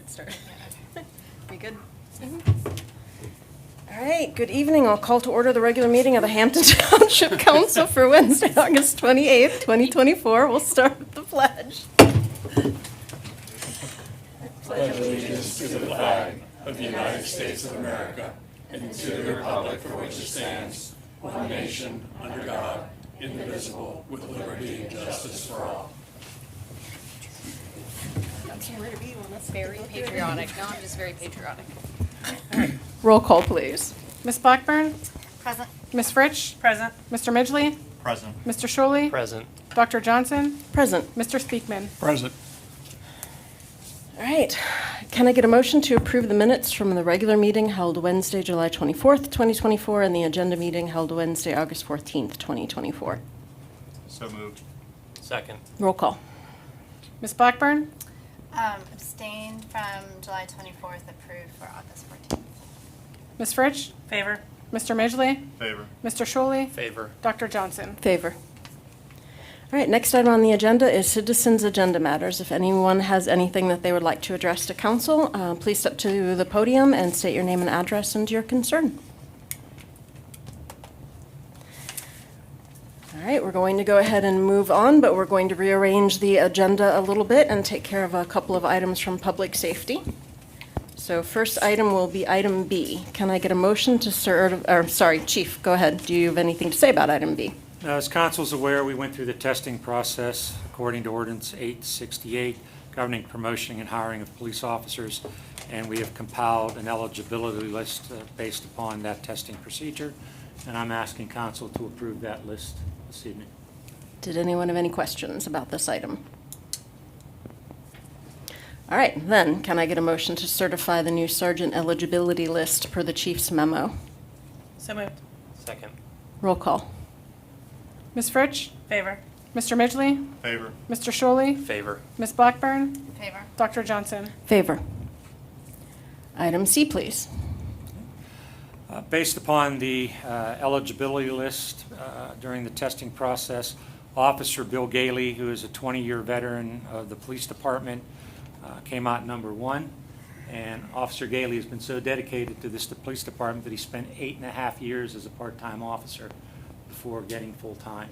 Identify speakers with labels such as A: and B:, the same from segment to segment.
A: get started. We good?
B: All right, good evening. I'll call to order the regular meeting of the Hampton Township Council for Wednesday, August 28th, 2024. We'll start with the pledge.
C: Pledge allegiance to the flag of the United States of America and to the republic for which it stands, one nation, under God, indivisible, with liberty and justice for all.
A: That's where to be when that's very patriotic. No, I'm just very patriotic.
B: Roll call, please.
D: Ms. Blackburn?
A: Present.
D: Ms. Fritsch?
A: Present.
D: Mr. Midgley?
E: Present.
D: Mr. Sholey?
E: Present.
D: Dr. Johnson?
B: Present.
D: Mr. Speakman?
C: Present.
B: All right, can I get a motion to approve the minutes from the regular meeting held Wednesday, July 24th, 2024, and the agenda meeting held Wednesday, August 14th, 2024?
E: So moved. Second.
B: Roll call.
D: Ms. Blackburn?
F: Abstained from July 24th, approved for August 14th.
D: Ms. Fritsch?
A: Favor.
D: Mr. Midgley?
E: Favor.
D: Mr. Sholey?
E: Favor.
D: Dr. Johnson?
B: Favor. All right, next item on the agenda is citizens' agenda matters. If anyone has anything that they would like to address to council, please step to the podium and state your name and address and your concern. All right, we're going to go ahead and move on, but we're going to rearrange the agenda a little bit and take care of a couple of items from public safety. So first item will be item B. Can I get a motion to Chief, go ahead. Do you have anything to say about item B?
G: As council is aware, we went through the testing process according to Ordinance 868, governing promotion and hiring of police officers, and we have compiled an eligibility list based upon that testing procedure, and I'm asking council to approve that list this evening.
B: Did anyone have any questions about this item? All right, then, can I get a motion to certify the new sergeant eligibility list per the chief's memo?
A: So moved.
E: Second.
B: Roll call.
D: Ms. Fritsch?
A: Favor.
D: Mr. Midgley?
E: Favor.
D: Mr. Sholey?
E: Favor.
D: Ms. Blackburn?
F: Favor.
D: Dr. Johnson?
B: Favor. Item C, please.
G: Based upon the eligibility list during the testing process, Officer Bill Gailey, who is a 20-year veteran of the police department, came out number one. And Officer Gailey has been so dedicated to this police department that he spent 8.5 years as a part-time officer before getting full-time.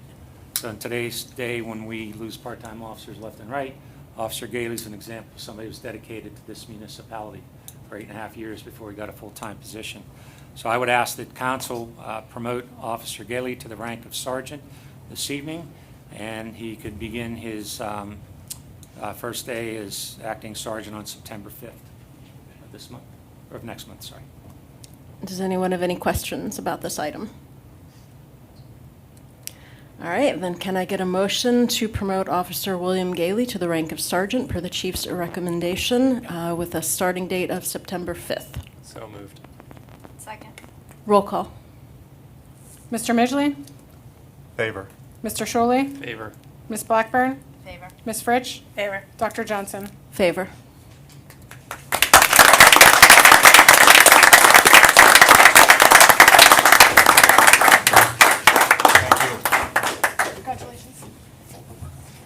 G: So in today's day, when we lose part-time officers left and right, Officer Gailey is an example of somebody who's dedicated to this municipality for 8.5 years before he got a full-time position. So I would ask that council promote Officer Gailey to the rank of sergeant this evening, and he could begin his first day as acting sergeant on September 5th of this month, or of next month, sorry.
B: Does anyone have any questions about this item? All right, then can I get a motion to promote Officer William Gailey to the rank of sergeant per the chief's recommendation with a starting date of September 5th?
E: So moved.
F: Second.
B: Roll call.
D: Mr. Midgley?
E: Favor.
D: Mr. Sholey?
E: Favor.
D: Ms. Blackburn?
F: Favor.
D: Ms. Fritsch?
A: Favor.
D: Dr. Johnson?
B: Favor.
A: Congratulations.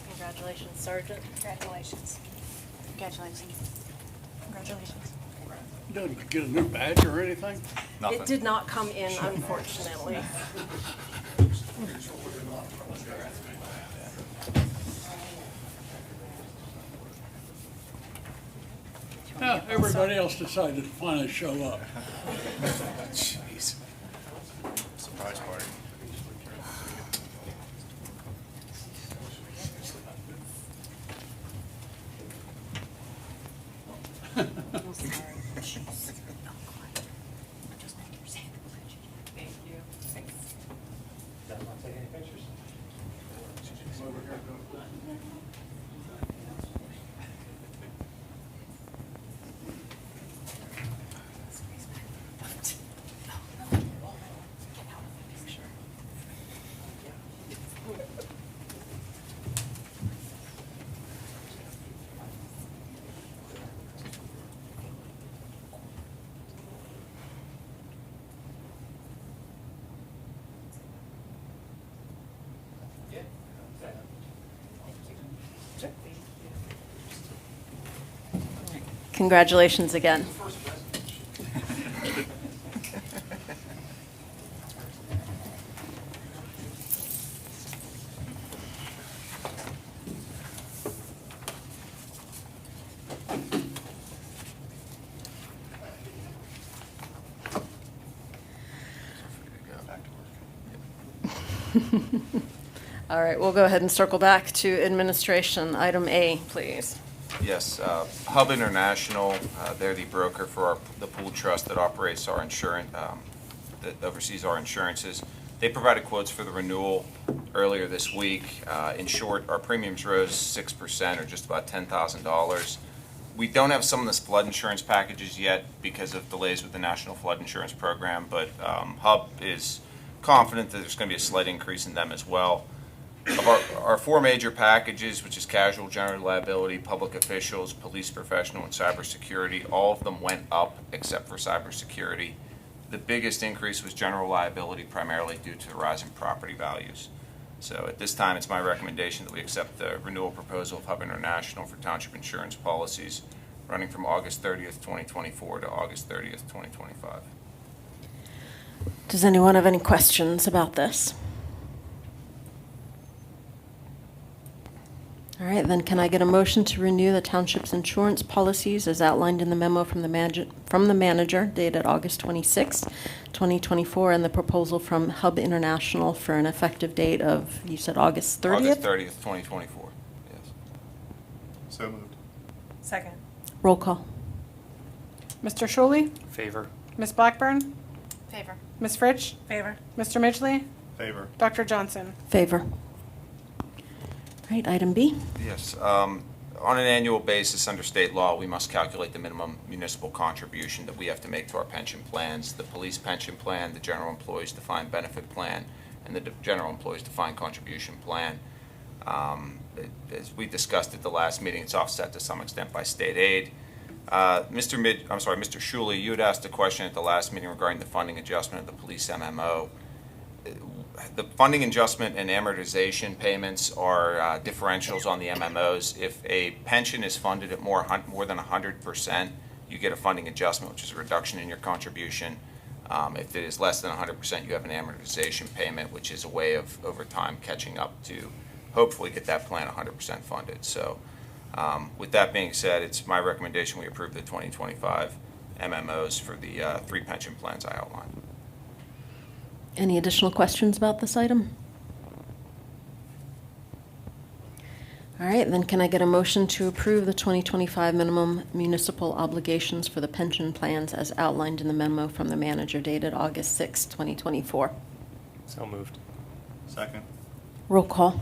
B: Congratulations, Sergeant.
F: Congratulations. Congratulations.
A: Congratulations.
C: Didn't get a new badge or anything?
B: It did not come in, unfortunately.
C: Yeah, everybody else decided to finally show up.
E: Jeez. Surprise party.
B: Congratulations again. All right, we'll go ahead and circle back to administration. Item A, please.
H: Yes, Hub International, they're the broker for the pool trust that operates our insurance, that oversees our insurances. They provided quotes for the renewal earlier this week. In short, our premiums rose 6%, or just about $10,000. We don't have some of this flood insurance packages yet because of delays with the National Flood Insurance Program, but Hub is confident that there's going to be a slight increase in them as well. Of our four major packages, which is casual, general liability, public officials, police professional, and cybersecurity, all of them went up except for cybersecurity. The biggest increase was general liability, primarily due to the rise in property values. So at this time, it's my recommendation that we accept the renewal proposal of Hub International for township insurance policies running from August 30th, 2024 to August 30th, 2025.
B: Does anyone have any questions about this? All right, then can I get a motion to renew the township's insurance policies as outlined in the memo from the manager dated August 26, 2024, and the proposal from Hub International for an effective date of, you said August 30th?
H: August 30th, 2024, yes.
E: So moved.
D: Second.
B: Roll call.
D: Mr. Shuley?
G: Favor.
D: Ms. Blackburn?
F: Favor.
D: Ms. Fritsch? Favor. Mr. Midgley?
E: Favor.
D: Dr. Johnson?
B: Favor. All right, item B.
H: Yes. On an annual basis, under state law, we must calculate the minimum municipal contribution that we have to make to our pension plans. The police pension plan, the general employees defined benefit plan, and the general employees defined contribution plan. As we discussed at the last meeting, it's offset to some extent by state aid. Mr. Shuley, you had asked a question at the last meeting regarding the funding adjustment of the police MMO. The funding adjustment and amortization payments are differentials on the MMOs. If a pension is funded at more than 100%, you get a funding adjustment, which is a reduction in your contribution. If it is less than 100%, you have an amortization payment, which is a way of, over time, catching up to hopefully get that plan 100% funded. So with that being said, it's my recommendation we approve the 2025 MMOs for the three pension plans I outlined.
B: Any additional questions about this item? All right, then can I get a motion to approve the 2025 minimum municipal obligations for the pension plans as outlined in the memo from the manager dated August 6, 2024?
E: So moved. Second.
B: Roll call.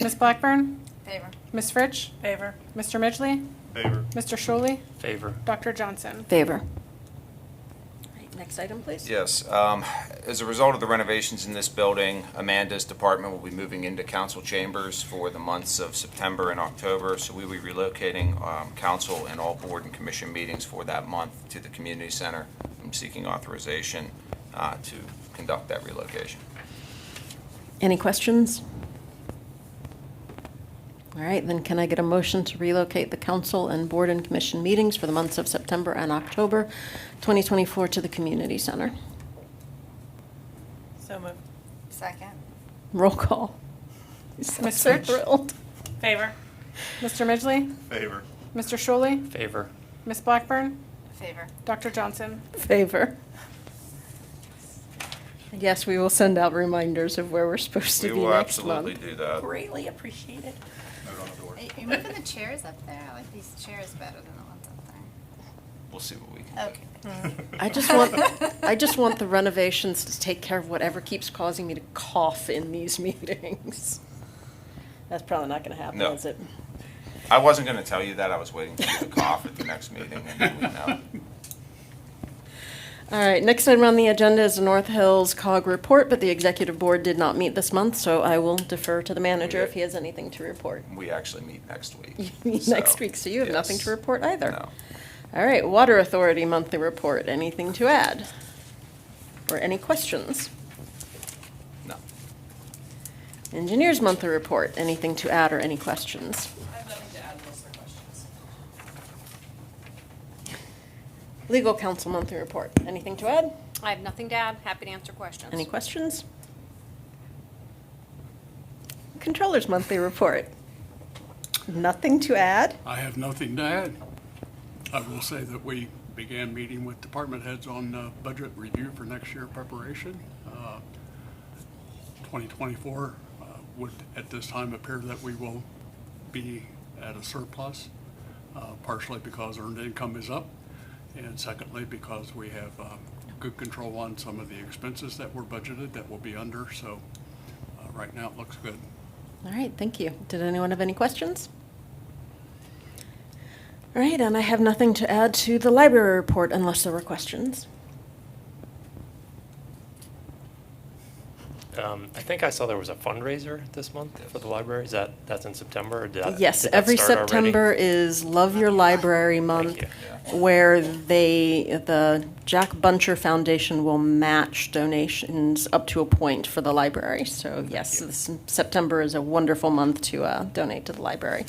D: Ms. Blackburn?
F: Favor.
D: Ms. Fritsch? Favor. Mr. Midgley?
E: Favor.
D: Mr. Shuley?
G: Favor.
D: Dr. Johnson?
B: Favor. All right, next item, please.
H: Yes. As a result of the renovations in this building, Amanda's department will be moving into council chambers for the months of September and October. So we will be relocating council and all board and commission meetings for that month to the community center. I'm seeking authorization to conduct that relocation.
B: Any questions? All right, then can I get a motion to relocate the council and board and commission meetings for the months of September and October 2024 to the community center?
D: So moved.
F: Second.
B: Roll call. You sound
D: Ms.
B: so
D: Fritsch?
B: thrilled.
D: Favor. Mr. Midgley?
E: Favor.
D: Mr. Shuley?
G: Favor.
D: Ms. Blackburn?
F: Favor.
D: Dr. Johnson?
B: Favor. Yes, we will send out reminders of where we're supposed to
H: We
B: be
H: will
B: next
H: absolutely
B: month.
H: do that.
B: Greatly appreciated.
E: Note on the door.
F: You're moving the chairs up there. I like these chairs better than the ones up there.
H: We'll see what we can do.
F: Okay.
B: I just want the renovations to take care of whatever keeps causing me to cough in these meetings. That's probably not going to happen,
H: No.
B: is it?
H: I wasn't going to tell you that. I was waiting for you to cough at the next meeting, and then we'd know.
B: All right, next item on the agenda is the North Hills COG report, but the executive board did not meet this month, so I will defer to the manager if he has anything to report.
H: We actually meet next week.
B: You meet next week, so you have nothing
H: yes.
B: to report either.
H: No.
B: All right, Water Authority monthly report. Anything to add? Or any questions?
H: No.
B: Engineers monthly report. Anything to add or any questions?
A: I have nothing to add unless there are questions.
B: Legal counsel monthly report. Anything to add?
A: I have nothing to add. Happy to answer questions.
B: Any questions? Controller's monthly report. Nothing to add?
C: I have nothing to add. I will say that we began meeting with department heads on budget review for next year preparation. 2024 would at this time appear that we will be at a surplus, partially because earned income is up, and secondly because we have good control on some of the expenses that were budgeted that will be under, so right now it looks good.
B: All right, thank you. Did anyone have any questions? All right, and I have nothing to add to the library report unless there were questions.
I: I think I saw there was a fundraiser this month for the library. That's in September? Or
B: Yes,
I: did that
B: every
I: start already?
B: September is Love Your Library Month,
I: you.
B: where the Jack Buncher Foundation will match donations up to a point for the library. So yes, September is a wonderful month to donate to the library.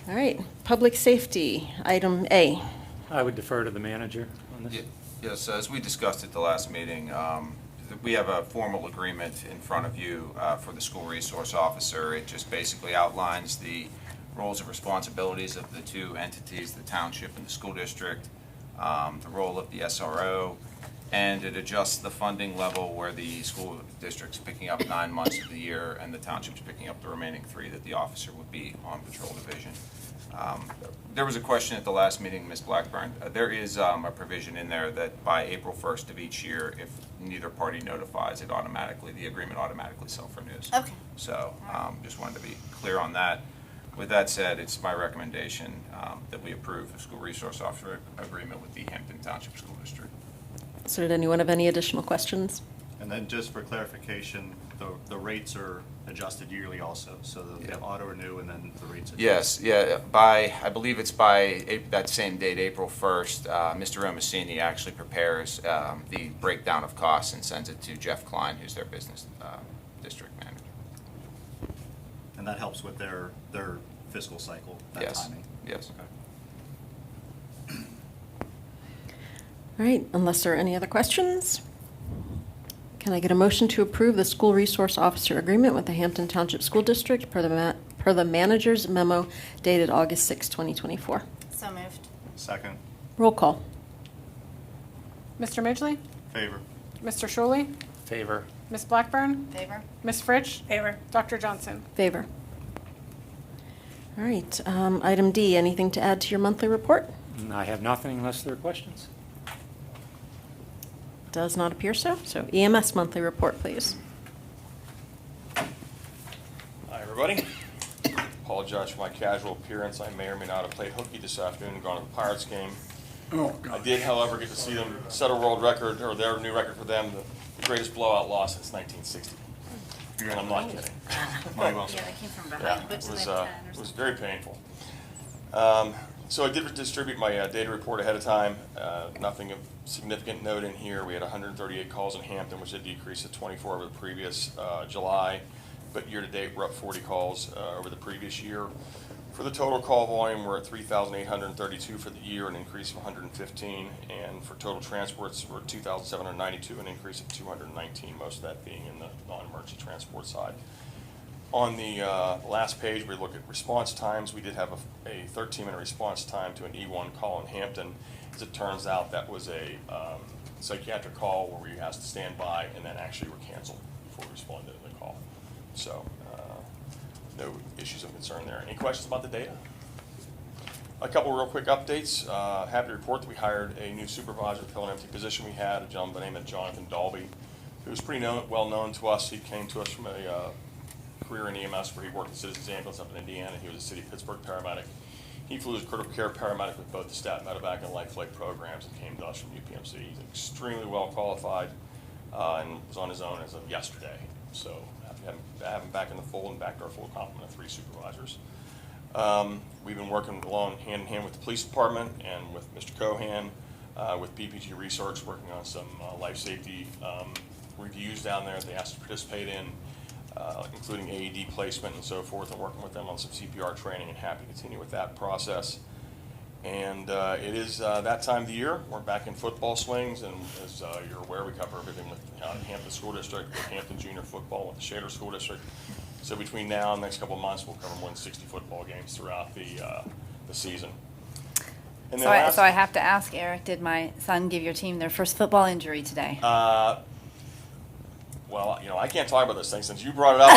B: All right, public safety, item A.
G: I would defer to the manager on this.
H: Yes, as we discussed at the last meeting, we have a formal agreement in front of you for the school resource officer. It just basically outlines the roles and responsibilities of the two entities, the township and the school district, the role of the SRO, and it adjusts the funding level where the school district's picking up 9 months of the year and the township's picking up the remaining 3 that the officer would be on patrol division. There was a question at the last meeting, Ms. Blackburn. There is a provision in there that by April 1st of each year, if neither party notifies, the agreement automatically self-renews.
F: Okay.
H: So just wanted to be clear on that. With that said, it's my recommendation that we approve the school resource officer agreement with the Hampton Township School District.
B: So did anyone have any additional questions?
E: And then just for clarification, the rates are adjusted yearly also, so the auto renew and then the rates.
H: Yes, yeah, I believe it's by that same date, April 1st, Mr. Romasini actually prepares the breakdown of costs and sends it to Jeff Klein, who's their business district manager.
E: And that helps with their fiscal cycle, that
H: Yes,
E: timing?
H: yes.
E: Okay.
B: All right, unless there are any other questions, can I get a motion to approve the school resource officer agreement with the Hampton Township School District per the manager's memo dated August 6, 2024?
F: So moved.
E: Second,
B: Roll call.
D: Mr. Midgley?
E: favor.
D: Mr. Shuley?
I: Favor.
D: Ms. Blackburn?
F: Favor?
D: Ms. Fritsch? Favor. Dr. Johnson?
B: Favor. All right, item D, anything to add to your monthly report?
G: I have nothing unless there are questions.
B: Does not appear so. So EMS monthly report, please.
J: Hi, everybody. Apologize for my casual appearance. I may or may not have played hooky this afternoon and gone to the Pirates game.
C: Oh,
J: I
C: God.
J: did, however, get to see them set a world record, or their new record for them, the greatest blowout loss since 1960. And I'm not kidding.
E: Money well
F: Yeah,
E: spent.
F: they came from
J: Yeah,
F: behind.
J: it
F: Which
J: was,
F: they had 10 or
J: it was
F: something.
J: very painful. So I did distribute my data report ahead of time. Nothing of significant note in here. We had 138 calls in Hampton, which is a decrease of 24 over the previous July. But year-to-date, we're up 40 calls over the previous year. For the total call volume, we're at 3,832 for the year, an increase of 115. And for total transports, we're at 2,792, an increase of 219, most of that being in the non-emergency transport side. On the last page, we look at response times. We did have a 13-minute response time to an E1 call in Hampton. As it turns out, that was a psychiatric call where we asked to stand by and then actually were canceled before we responded to the call. So no issues of concern there. Any questions about the data? A couple real quick updates. Happy to report that we hired a new supervisor to fill an empty position we had, a gentleman by the name of Jonathan Dalby, who's pretty well known to us. He came to us from a career in EMS where he worked at Citizens Ambulance up in Indiana. He was a City of Pittsburgh paramedic. He flew as a critical care paramedic with both the stat medevac and life flight programs and came to us from UPMC. He's extremely well qualified and was on his own as of yesterday. So happy to have him back in the fold and back to our full complement of 3 supervisors. We've been working along hand in hand with the police department and with Mr. Cohan, with PPG Research, working on some life safety reviews down there that they asked to participate in, including AED placement and so forth, and working with them on some CPR training, and happy to continue with that process. And it is that time of the year. We're back in football swings, and as you're aware, we cover everything with Hampton School District, with Hampton Junior Football, with the Shaler School District. So between now and the next couple of months, we'll cover more than 60 football games throughout the season. And then last-
K: So I have to ask, Eric, did my son give your team their first football injury today?
J: Well, I can't talk about this thing since you brought it up.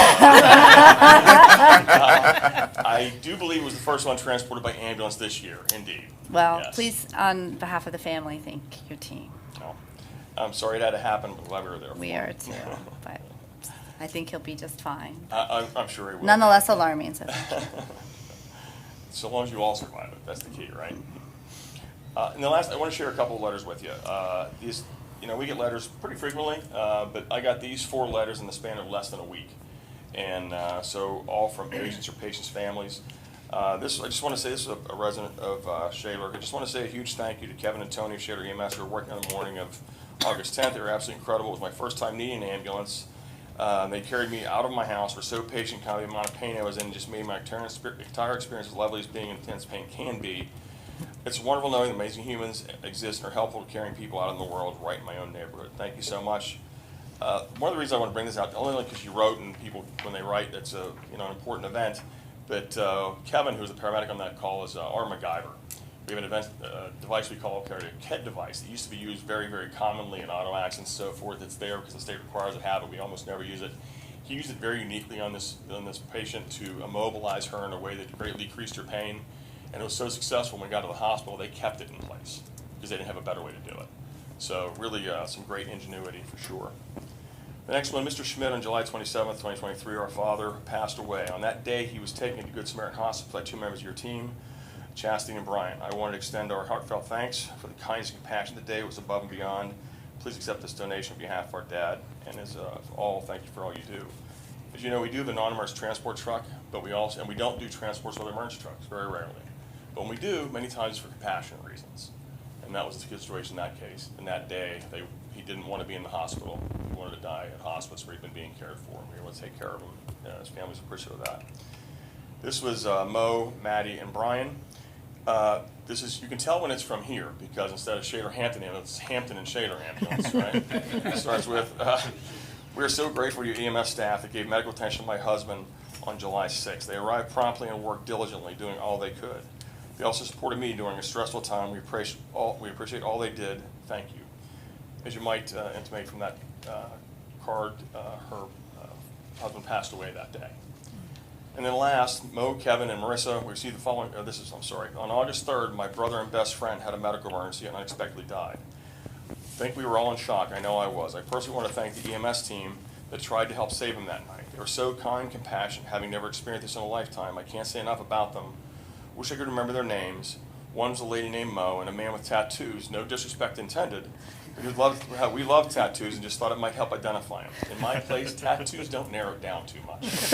J: I do believe it was the first one transported by ambulance this year, indeed.
K: Well,
J: Yes.
K: please, on behalf of the family, thank your team.
J: No. I'm sorry it had to happen, but glad we were there.
K: We are too, but I think he'll be just fine.
J: I'm sure he will.
K: Nonetheless alarming, so thank you.
J: So long as you all survive it, that's the key, right? And the last, I want to share a couple of letters with you. These, we get letters pretty frequently, but I got these 4 letters in the span of less than a week. And so all from patients or patients' families. I just want to say, this is a resident of Shaler. I just want to say a huge thank you to Kevin and Tony of Shaler EMS who were working on the morning of August 10th. They were absolutely incredible. It was my first time needing an ambulance. They carried me out of my house, were so patient, kind of the amount of pain I was in, just made my entire experience as lovely as being in intense pain can be. It's wonderful knowing that amazing humans exist and are helpful to carrying people out in the world right in my own neighborhood. Thank you so much. One of the reasons I want to bring this out, only because you wrote, and people, when they write, that's an important event, but Kevin, who's a paramedic on that call, is our MacGyver. We have an device we call a KED device that used to be used very, very commonly in auto accidents and so forth. It's there because the state requires it to have it. We almost never use it. He used it very uniquely on this patient to immobilize her in a way that greatly decreased her pain. And it was so successful when we got to the hospital, they kept it in place because they didn't have a better way to do it. So really some great ingenuity for sure. The next one, Mr. Schmidt, on July 27th, 2023, our father passed away. On that day, he was taken to Good Samaritan Hospital by 2 members of your team, Chastity and Brian. I wanted to extend our heartfelt thanks for the kindness and compassion today. It was above and beyond. Please accept this donation on behalf of our dad. And as all, thank you for all you do. As you know, we do have a non-emergency transport truck, but we don't do transports with emergency trucks, very rarely. But when we do, many times it's for compassionate reasons. And that was the situation in that case. And that day, he didn't want to be in the hospital. He wanted to die at hospice where he'd been being cared for. We were able to take care of him. His family's appreciative of that. This was Mo, Maddie, and Brian. You can tell when it's from here because instead of Shaler Hampton ambulance, it's Hampton and Shaler ambulance, right? It starts with, we are so grateful to your EMS staff that gave medical attention to my husband on July 6th. They arrived promptly and worked diligently, doing all they could. They also supported me during a stressful time. We appreciate all they did. Thank you. As you might intimate from that card, her husband passed away that day. And then last, Mo, Kevin, and Marissa, we received the following, on August 3rd, my brother and best friend had a medical emergency and unexpectedly died. I think we were all in shock. I know I was. I personally want to thank the EMS team that tried to help save him that night. They were so kind, compassionate, having never experienced this in a lifetime. I can't say enough about them. Wish I could remember their names. One was a lady named Mo and a man with tattoos, no disrespect intended. We love tattoos and just thought it might help identify them. In my place, tattoos don't narrow it down too much.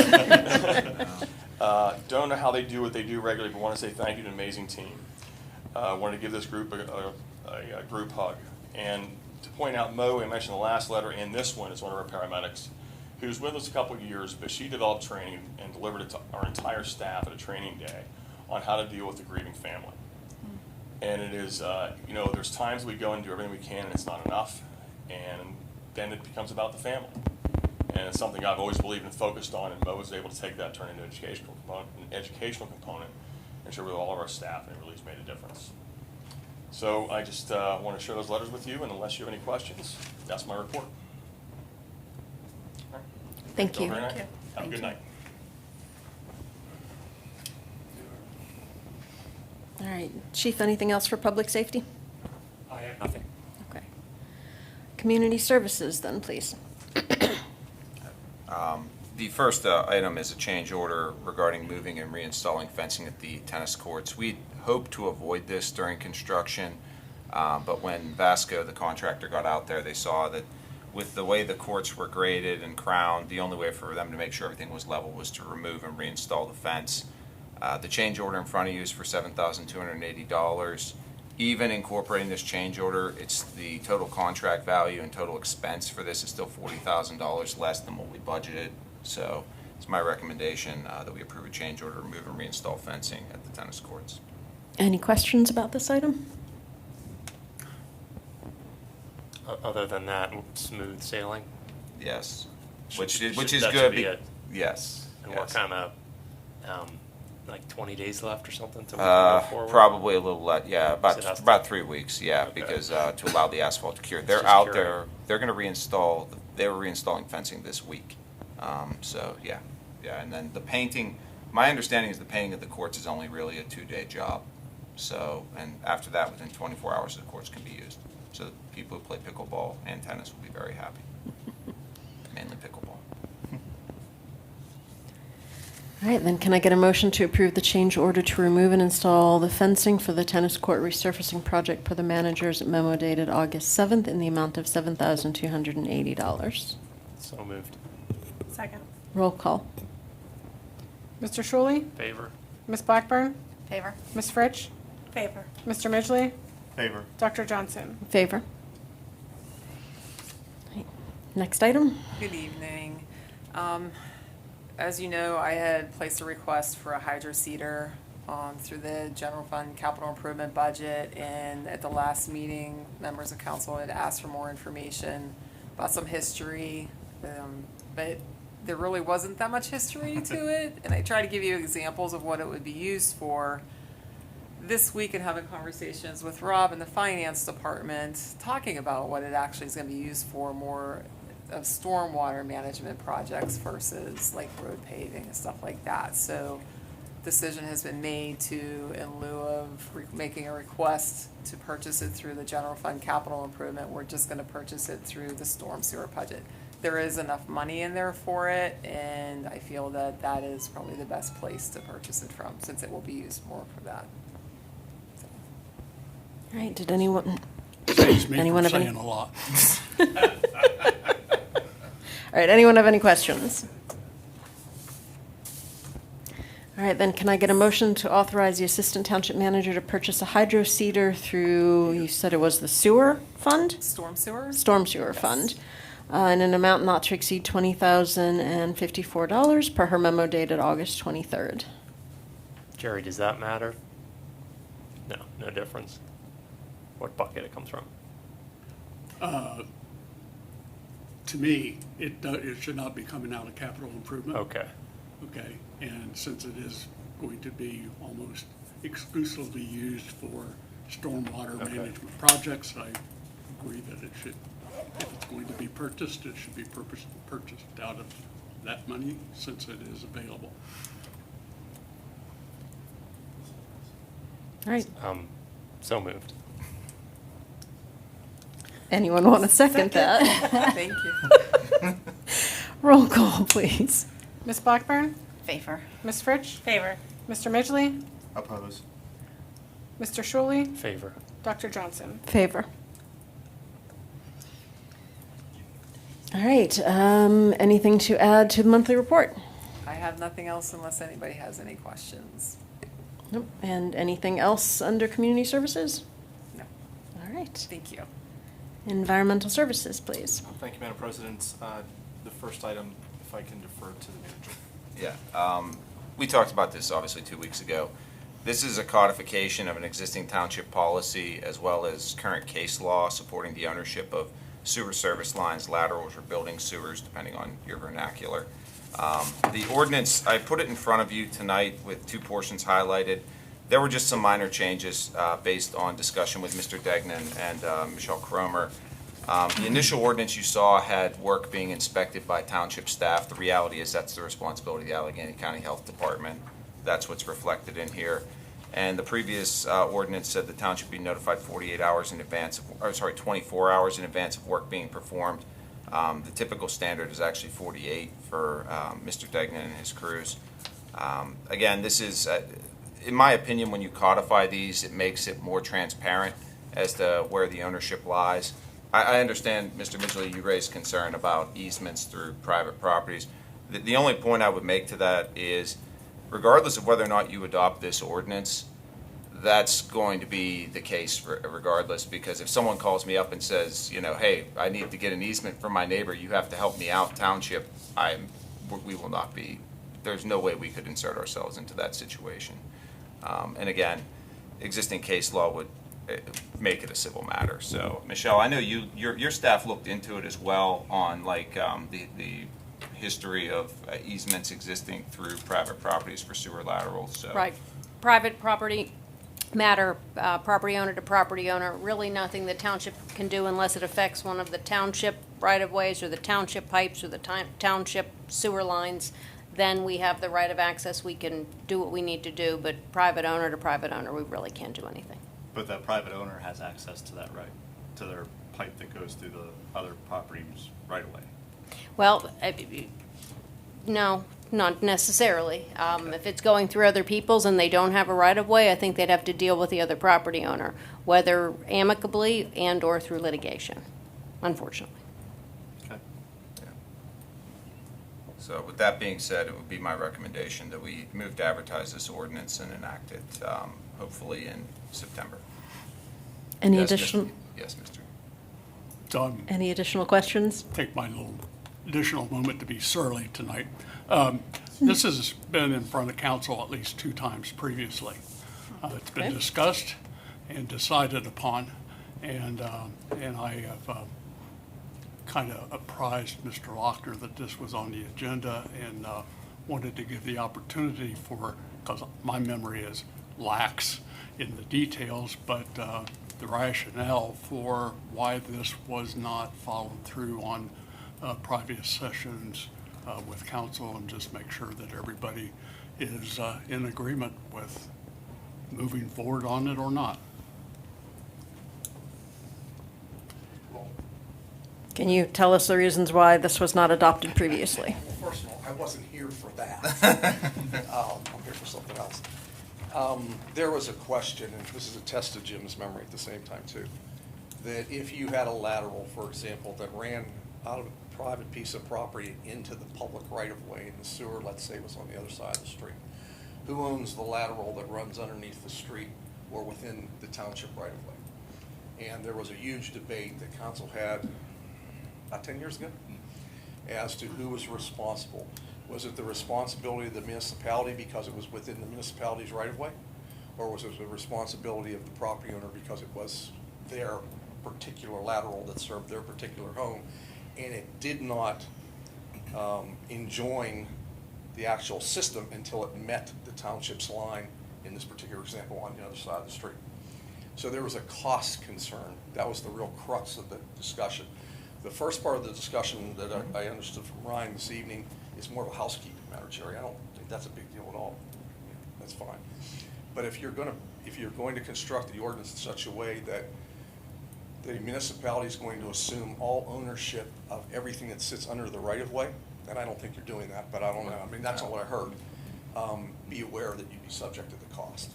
J: Don't know how they do what they do regularly, but want to say thank you to an amazing team. Wanted to give this group a group hug. And to point out, Mo, I mentioned the last letter, and this one is one of our paramedics who was with us a couple of years, but she developed training and delivered it to our entire staff at a training day on how to deal with the grieving family. And it is, there's times we go and do everything we can and it's not enough. And then it becomes about the family. And it's something I've always believed and focused on, and Mo was able to take that, turn it into an educational component and share with all of our staff, and it really has made a difference. So I just want to share those letters with you, and unless you have any questions, that's my report. All right.
B: Thank you.
J: Have a good night.
B: All right, Chief, anything else for public safety?
G: I have nothing.
B: Okay. Community services then, please.
H: The first item is a change order regarding moving and reinstalling fencing at the tennis courts. We hoped to avoid this during construction, but when Vasco, the contractor, got out there, they saw that with the way the courts were graded and crowned, the only way for them to make sure everything was level was to remove and reinstall the fence. The change order in front of you is for $7,280. Even incorporating this change order, it's the total contract value and total expense for this is still $40,000 less than what we budgeted. So it's my recommendation that we approve a change order to remove and reinstall fencing at the tennis courts.
B: Any questions about this item?
I: Other than that, smooth sailing?
H: Yes,
I: Should-
H: which is
I: that
H: good.
I: should be it.
H: Yes.
I: And
H: yes.
I: we're kind of, like 20 days left or something to move forward?
H: Probably a little less, yeah,
I: So it has to-
H: about 3 weeks, yeah,
I: Okay.
H: because to allow the asphalt to cure. They're
I: just
H: out
I: curing.
H: there, they're gonna reinstall, they were reinstalling fencing this week. So, yeah, and then the painting, my understanding is the painting of the courts is only really a 2-day job. So, and after that, within 24 hours, the courts can be used. So the people who play pickleball and tennis will be very happy. Mainly pickleball.
B: All right, then can I get a motion to approve the change order to remove and install the fencing for the tennis court resurfacing project per the manager's memo dated August 7th in the amount of $7,280?
I: So moved.
D: Second.
B: Roll call.
D: Mr. Shuley?
I: Favor?
D: Ms. Blackburn?
F: Favor?
D: Ms. Fritsch?
A: Favor.
D: Mr. Midgley?
E: Favor.
D: Dr. Johnson?
B: Favor. Right, next item.
L: Good evening. As you know, I had placed a request for a hydro seeder through the general fund capital improvement budget, and at the last meeting, members of council had asked for more information about some history, but there really wasn't that much history to it, and I tried to give you examples of what it would be used for. This week, in having conversations with Rob in the finance department, talking about what it actually is going to be used for, more of stormwater management projects versus like road paving and stuff like that. So decision has been made to, in lieu of making a request to purchase it through the general fund capital improvement, we're just going to purchase it through the storm sewer budget. There is enough money in there for it, and I feel that that is probably the best place to purchase it from, since it will be used more for that.
B: All right, did anyone
C: Saves me
B: Anyone
C: from
B: have any-
C: saying a lot.
B: All right, anyone have any questions? All right, then can I get a motion to authorize the Assistant Township Manager to purchase a hydro seeder through, you said it was the sewer fund?
L: Storm sewers?
B: Storm sewer fund, in an amount not to exceed $20,054 per her memo dated August 23rd.
I: Jerry, does that matter? No, no difference. What bucket it comes from?
C: To me, it should not be coming out of capital improvement.
I: Okay.
C: Okay, and since it is going to be almost exclusively used for stormwater
I: Okay.
C: management projects, I agree that it should, if it's going to be purchased, it should be purchased out of that money since it is available.
B: All right,
I: So moved.
B: anyone want to second that?
L: Thank you.
B: Roll call, please.
D: Ms. Blackburn?
F: Favor?
D: Ms. Fritsch?
A: Favor.
D: Mr. Midgley?
E: Oppose.
D: Mr. Shuley?
I: Favor.
D: Dr. Johnson?
B: Favor. All right, anything to add to the monthly report?
L: I have nothing else unless anybody has any questions.
B: Nope. And anything else under community services?
L: No.
B: All right.
L: Thank you.
B: Environmental services, please.
M: Thank you, Madam President. The first item, if I can defer to the manager.
H: Yeah, we talked about this obviously 2 weeks ago. This is a codification of an existing township policy as well as current case law supporting the ownership of sewer service lines, laterals, or building sewers, depending on your vernacular. The ordinance, I put it in front of you tonight with 2 portions highlighted. There were just some minor changes based on discussion with Mr. Degnan and Michelle Cromer. The initial ordinance you saw had work being inspected by township staff. The reality is that's the responsibility of the Allegheny County Health Department. That's what's reflected in here. And the previous ordinance said the township be notified 48 hours in advance, 24 hours in advance of work being performed. The typical standard is actually 48 for Mr. Degnan and his crews. Again, this is, in my opinion, when you codify these, it makes it more transparent as to where the ownership lies. I understand, Mr. Midgley, you raised concern about easements through private properties. The only point I would make to that is, regardless of whether or not you adopt this ordinance, that's going to be the case regardless, because if someone calls me up and says, you know, hey, I need to get an easement from my neighbor, you have to help me out, township, we will not be, there's no way we could insert ourselves into that situation. And again, existing case law would make it a civil matter. So, Michelle, I know your staff looked into it as well on like the history of easements existing through private properties for sewer laterals. So.
A: Right. Private property matter, property owner to property owner, really nothing the township can do unless it affects one of the township right-of-ways or the township pipes or the township sewer lines. Then we have the right of access. We can do what we need to do, but private owner to private owner, we really can't do anything.
E: But that private owner has access to that right, to their pipe that goes through the other properties right away.
A: Well, no, not necessarily. If it's going through other people's and they don't have a right-of-way, I think they'd have to deal with the other property owner, whether amicably and or through litigation, unfortunately.
E: Okay.
H: So with that being said, it would be my recommendation that we move to advertise this ordinance and enact it hopefully in September.
B: Any
H: Yes,
B: additional,
H: Yes, Mr.
C: Don,
B: any additional questions?
C: take my little additional moment to be surly tonight. This has been in front of council at least 2 times previously. It's been
B: Okay.
C: discussed and decided upon, and I have kind of apprised Mr. Lochner that this was on the agenda and wanted to give the opportunity for, because my memory is lax in the details, but the rationale for why this was not followed through on previous sessions with council, and just make sure that everybody is in agreement with moving forward on it or not.
B: Can you tell us the reasons why this was not adopted previously?
N: Well, first of all, I wasn't here for that. I'm here for something else. There was a question, and this is a test of Jim's memory at the same time too, that if you had a lateral, for example, that ran out of a private piece of property into the public right-of-way, and the sewer, let's say, was on the other side of the street, who owns the lateral that runs underneath the street or within the township right-of-way? And there was a huge debate that council had about 10 years ago as to who was responsible. Was it the responsibility of the municipality because it was within the municipality's right-of-way? Or was it the responsibility of the property owner because it was their particular lateral that served their particular home? And it did not enjoin the actual system until it met the township's line, in this particular example, on the other side of the street. So there was a cost concern. That was the real crux of the discussion. The first part of the discussion that I understood from Ryan this evening is more of a housekeeping matter, Jerry. I don't think that's a big deal at all. That's fine. But if you're going to construct the ordinance in such a way that the municipality is going to assume all ownership of everything that sits under the right-of-way, then I don't think you're doing that, but I don't know. I mean, that's not what I heard. Be aware that you'd be subject to the cost.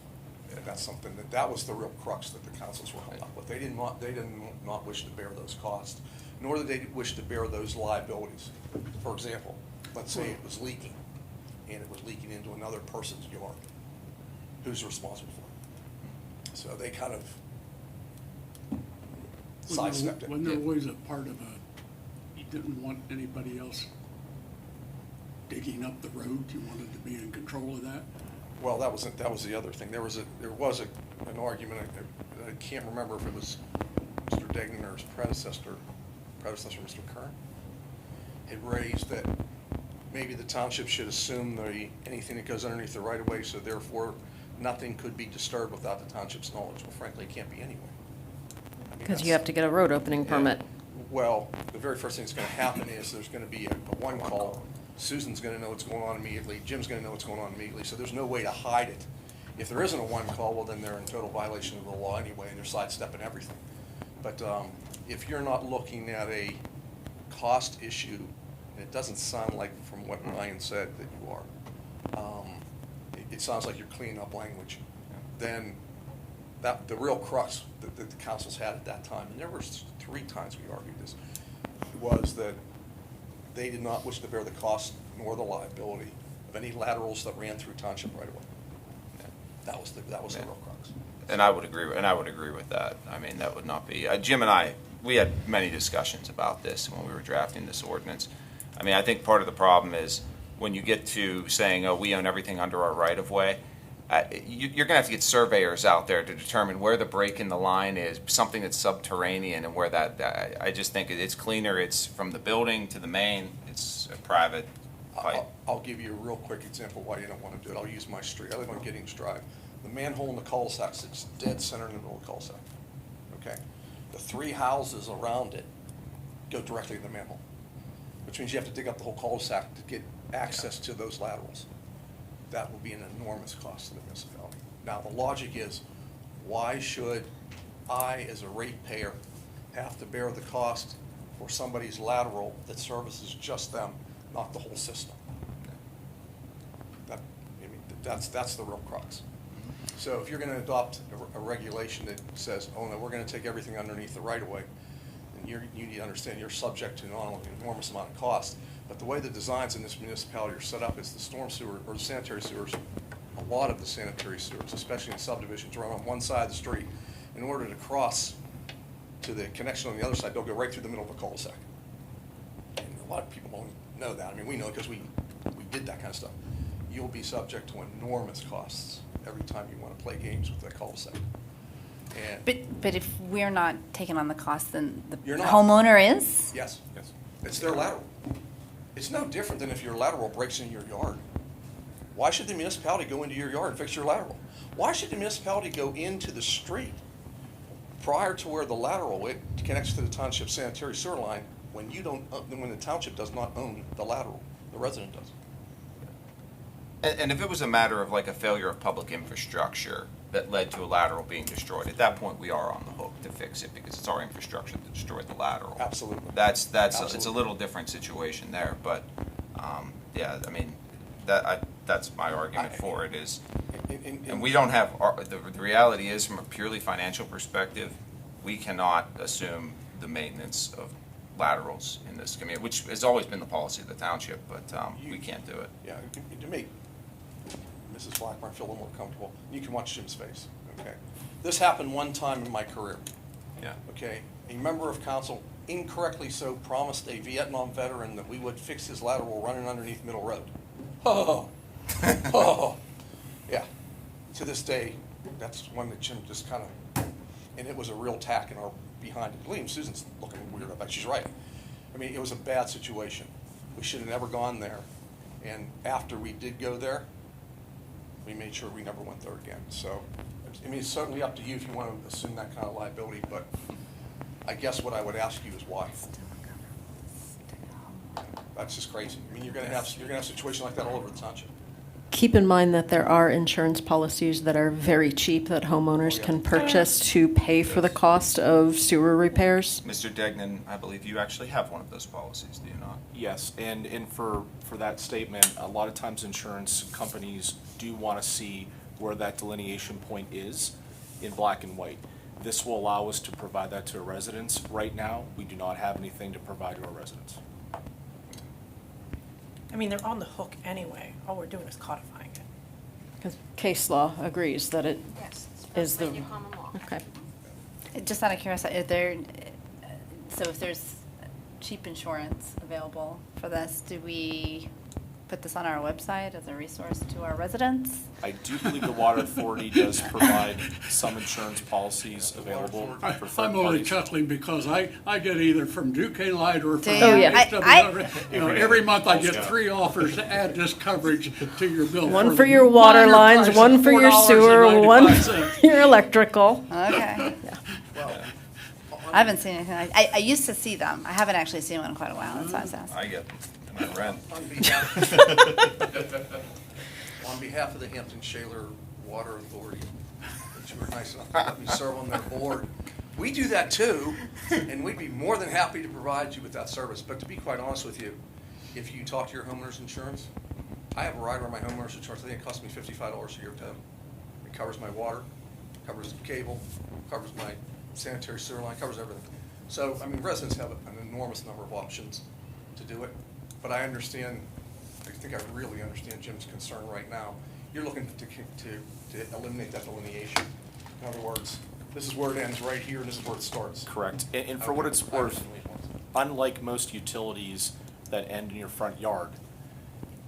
N: And that's something that was the real crux that the councils were hung up with. They did not wish to bear those costs, nor did they wish to bear those liabilities. For example, let's say it was leaking, and it was leaking into another person's yard. Who's responsible for it? So they kind of sidestepped it.
C: Wasn't there always a part of you didn't want anybody else digging up the road? You wanted to be in control of that?
N: Well, that was the other thing. There was an argument. I can't remember if it was Mr. Degnan or his predecessor, Mr. Kern, had raised that maybe the township should assume anything that goes underneath the right of way, so therefore nothing could be disturbed without the township's knowledge. Well, frankly, it can't be anyway.
B: Because you have to get a road opening permit.
N: Well, the very first thing that's going to happen is there's going to be a one call. Susan's going to know what's going on immediately. Jim's going to know what's going on immediately. So there's no way to hide it. If there isn't a one call, well, then they're in total violation of the law anyway, and they're sidestepping everything. But if you're not looking at a cost issue, and it doesn't sound like from what Ryan said that you are, it sounds like you're cleaning up language, then the real crux that the councils had at that time, and there were 3 times we argued this, was that they did not wish to bear the cost nor the liability of any laterals that ran through township right away. That was the real crux.
H: And I would agree with that. I mean, that would not be, Jim and I, we had many discussions about this when we were drafting this ordinance. I mean, I think part of the problem is when you get to saying, oh, we own everything under our right-of-way, you're gonna have to get surveyors out there to determine where the break in the line is, something that's subterranean, and where I just think it's cleaner, it's from the building to the main, it's a private pipe.
N: I'll give you a real quick example why you don't want to do it. I'll use my street. I live on Giddings Drive. The manhole in the cul-de-sac sits dead center in the middle of the cul-de-sac. Okay? The 3 houses around it go directly to the manhole, which means you have to dig up the whole cul-de-sac to get access to those laterals. That will be an enormous cost to the municipality. Now, the logic is, why should I, as a ratepayer, have to bear the cost for somebody's lateral that services just them, not the whole system? That's the real crux. So if you're going to adopt a regulation that says, oh no, we're going to take everything underneath the right-of-way, then you need to understand you're subject to not only an enormous amount of cost, but the way the designs in this municipality are set up is the storm sewer, or the sanitary sewers, a lot of the sanitary sewers, especially in subdivisions, run on one side of the street. In order to cross to the connection on the other side, they'll go right through the middle of the cul-de-sac. And a lot of people don't know that. I mean, we know because we did that kind of stuff. You'll be subject to enormous costs every time you want to play games with that cul-de-sac. And
K: But if we're not taking on the cost, then the
N: You're not.
K: homeowner is?
N: yes, it's their lateral. It's no different than if your lateral breaks in your yard. Why should the municipality go into your yard and fix your lateral? Why should the municipality go into the street prior to where the lateral it connects to the township sanitary sewer line when when the township does not own the lateral, the resident does?
H: And if it was a matter of like a failure of public infrastructure that led to a lateral being destroyed, at that point we are on the hook to fix it because it's our infrastructure that destroyed the lateral.
N: Absolutely.
H: It's a
N: Absolutely.
H: little different situation there, but yeah, I mean that's my argument for it is, and we don't have the reality is from a purely financial perspective, we cannot assume the maintenance of laterals in this community, which has always been the policy of the township, but we can't do it.
N: Yeah, to make Mrs. Blackburn feel a little more comfortable, you can watch Jim's face, okay? This happened one time in my career,
H: Yeah.
N: okay? A member of council, incorrectly so, promised a Vietnam veteran that we would fix his lateral running underneath Middle Road. Oh, oh, yeah. To this day, that's one that Jim just kind of, and it was a real tack in our behind it. William Susan's looking weird about it. She's right. I mean, it was a bad situation. We should have never gone there. And after we did go there, we made sure we never went there again. So, I mean, it's certainly up to you if you want to assume that kind of liability, but I guess what I would ask you is why? That's just crazy. I mean, you're going to have situations like that all over the township.
B: Keep in mind that there are insurance policies that are very cheap that homeowners can purchase to pay for the cost of sewer repairs.
H: Mr. Degnan, I believe you actually have one of those policies, do you not?
M: Yes, and for that statement, a lot of times insurance companies do want to see where that delineation point is in black and white. This will allow us to provide that to our residents. Right now, we do not have anything to provide to our residents.
O: I mean, they're on the hook anyway. All we're doing is codifying it.
B: Because case law agrees that it
A: Yes.
B: is the,
A: Pennsylvania common law.
B: okay.
K: Just out of curiosity, so if there's cheap insurance available for this, do we put this on our website as a resource to our residents?
M: I do believe the Water Authority does provide some insurance policies available for third
C: I'm only
M: parties.
C: chuckling because I get either from Duquesne Light or from
K: Do you? Yeah.
C: every month I get 3 offers to add this coverage to your bill.
B: One for your water lines,
C: price
B: one
C: of
B: for your sewer, one
C: $4.95.
B: for your electrical.
K: Okay. I haven't seen anything. I used to see them. I haven't actually seen one in quite a while. That's why I was asking.
H: I get them, and I rent.
N: On behalf of the Hampton Shaler Water Authority, which you were nice enough to let me serve on their board, we do that too, and we'd be more than happy to provide you with that service. But to be quite honest with you, if you talk to your homeowner's insurance, I have a rider on my homeowner's insurance. I think it costs me $55 a year total. It covers my water, covers cable, covers my sanitary sewer line, covers everything. So, I mean, residents have an enormous number of options to do it, but I understand, I think I really understand Jim's concern right now. You're looking to eliminate that delineation. In other words, this is where it ends right here, and this is where it starts.
M: Correct. And for what it's worth, unlike most utilities that end in your front yard,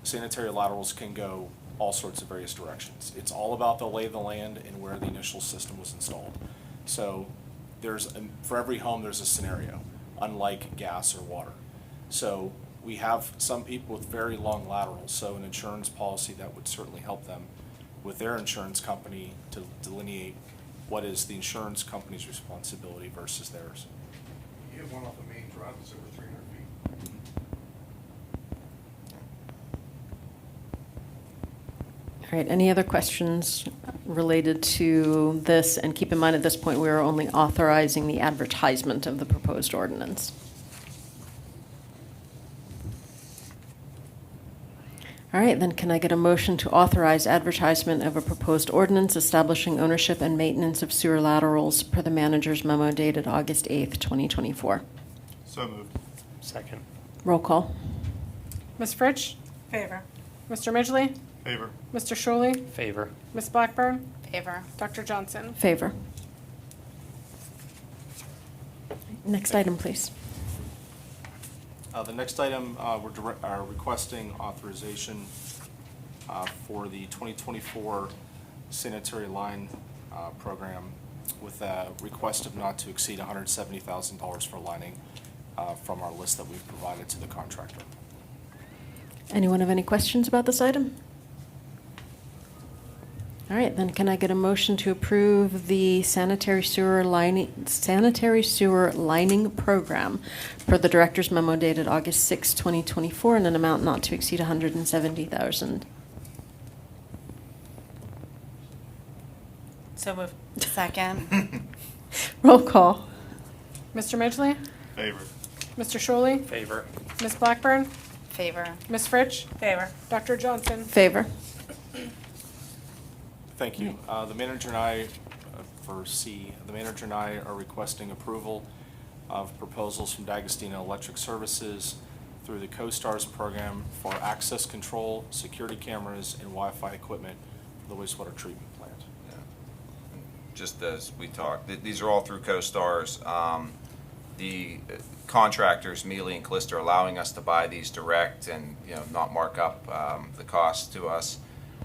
M: sanitary laterals can go all sorts of various directions. It's all about the lay of the land and where the initial system was installed. So for every home, there's a scenario, unlike gas or water. So we have some people with very long laterals, so an insurance policy that would certainly help them with their insurance company to delineate what is the insurance company's responsibility versus theirs.
N: You have one off the main drive that's over 300 feet.
B: All right, any other questions related to this? And keep in mind, at this point, we are only authorizing the advertisement of the proposed ordinance. All right, then can I get a motion to authorize advertisement of a proposed ordinance establishing ownership and maintenance of sewer laterals per the manager's memo dated August 8th, 2024?
E: So moved.
I: Second.
B: Roll call.
D: Ms. Fritsch?
O: Favor.
D: Mr. Midgley?
E: Favor.
D: Mr. Shuley?
I: Favor.
D: Ms. Blackburn?
K: Favor.
D: Dr. Johnson?
B: Favor. Next item, please.
M: The next item, we're requesting authorization for the 2024 sanitary line program with a request of not to exceed $170,000 for lining from our list that we've provided to the contractor.
B: Anyone have any questions about this item? All right, then can I get a motion to approve the sanitary sewer lining program for the director's memo dated August 6, 2024, in an amount not to exceed $170,000?
O: So moved.
K: Second.
B: Roll call.
D: Mr. Midgley?
E: Favor.
D: Mr. Shuley?
I: Favor.
D: Ms. Blackburn?
K: Favor.
D: Ms. Fritsch?
O: Favor.
D: Dr. Johnson?
B: Favor.
M: Thank you. The manager and I, for C, the manager and I are requesting approval of proposals from D'Agostino Electric Services through the CoStars program for access control, security cameras, and Wi-Fi equipment for the wastewater treatment plant.
H: Just as we talked, these are all through CoStars. The contractors, Mealy and Calista, are allowing us to buy these direct and not mark up the cost to us.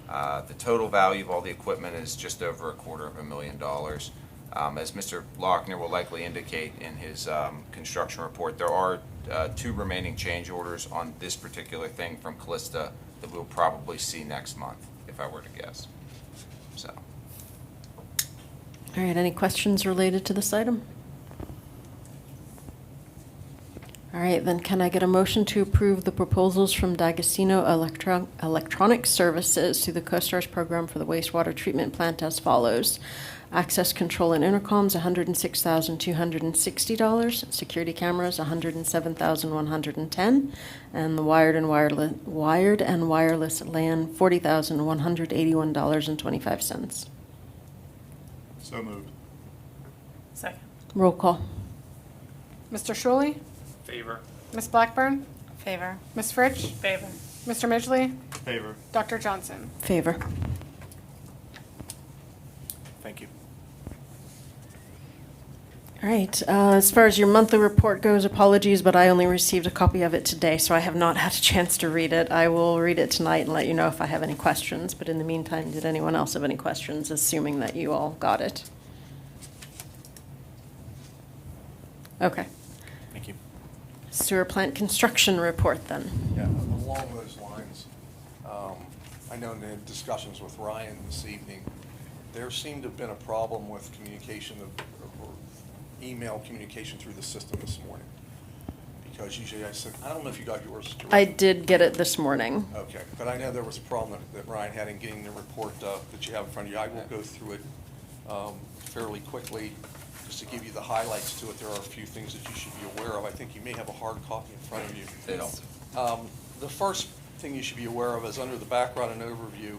H: The total value of all the equipment is just over $250,000. As Mr. Lochner will likely indicate in his construction report, there are 2 remaining change orders on this particular thing from Calista that we'll probably see next month, if I were to guess. So.
B: All right, any questions related to this item? All right, then can I get a motion to approve the proposals from D'Agostino Electronic Services to the CoStars program for the wastewater treatment plant as follows? Access control and intercoms, $106,260. Security cameras, $107,110. And the wired and wireless LAN, $40,181.25.
E: So moved.
O: Second.
B: Roll call.
D: Mr. Shuley?
I: Favor.
D: Ms. Blackburn?
K: Favor.
D: Ms. Fritsch?
O: Favor.
D: Mr. Midgley?
E: Favor.
D: Dr. Johnson?
B: Favor.
M: Thank you.
B: All right, as far as your monthly report goes, apologies, but I only received a copy of it today, so I have not had a chance to read it. I will read it tonight and let you know if I have any questions, but in the meantime, did anyone else have any questions, assuming that you all got it? Okay.
M: Thank you.
B: Sewer plant construction report, then.
N: Yeah, along those lines, I know in the discussions with Ryan this evening, there seemed to have been a problem with communication or email communication through the system this morning. Because usually I said, I don't know if you got yours.
B: I did get it this morning.
N: Okay, but I know there was a problem that Ryan had in getting the report that you have in front of you. I will go through it fairly quickly. Just to give you the highlights to it, there are a few things that you should be aware of. I think you may have a hard copy in front of you.
H: They don't.
N: The first thing you should be aware of is under the background and overview,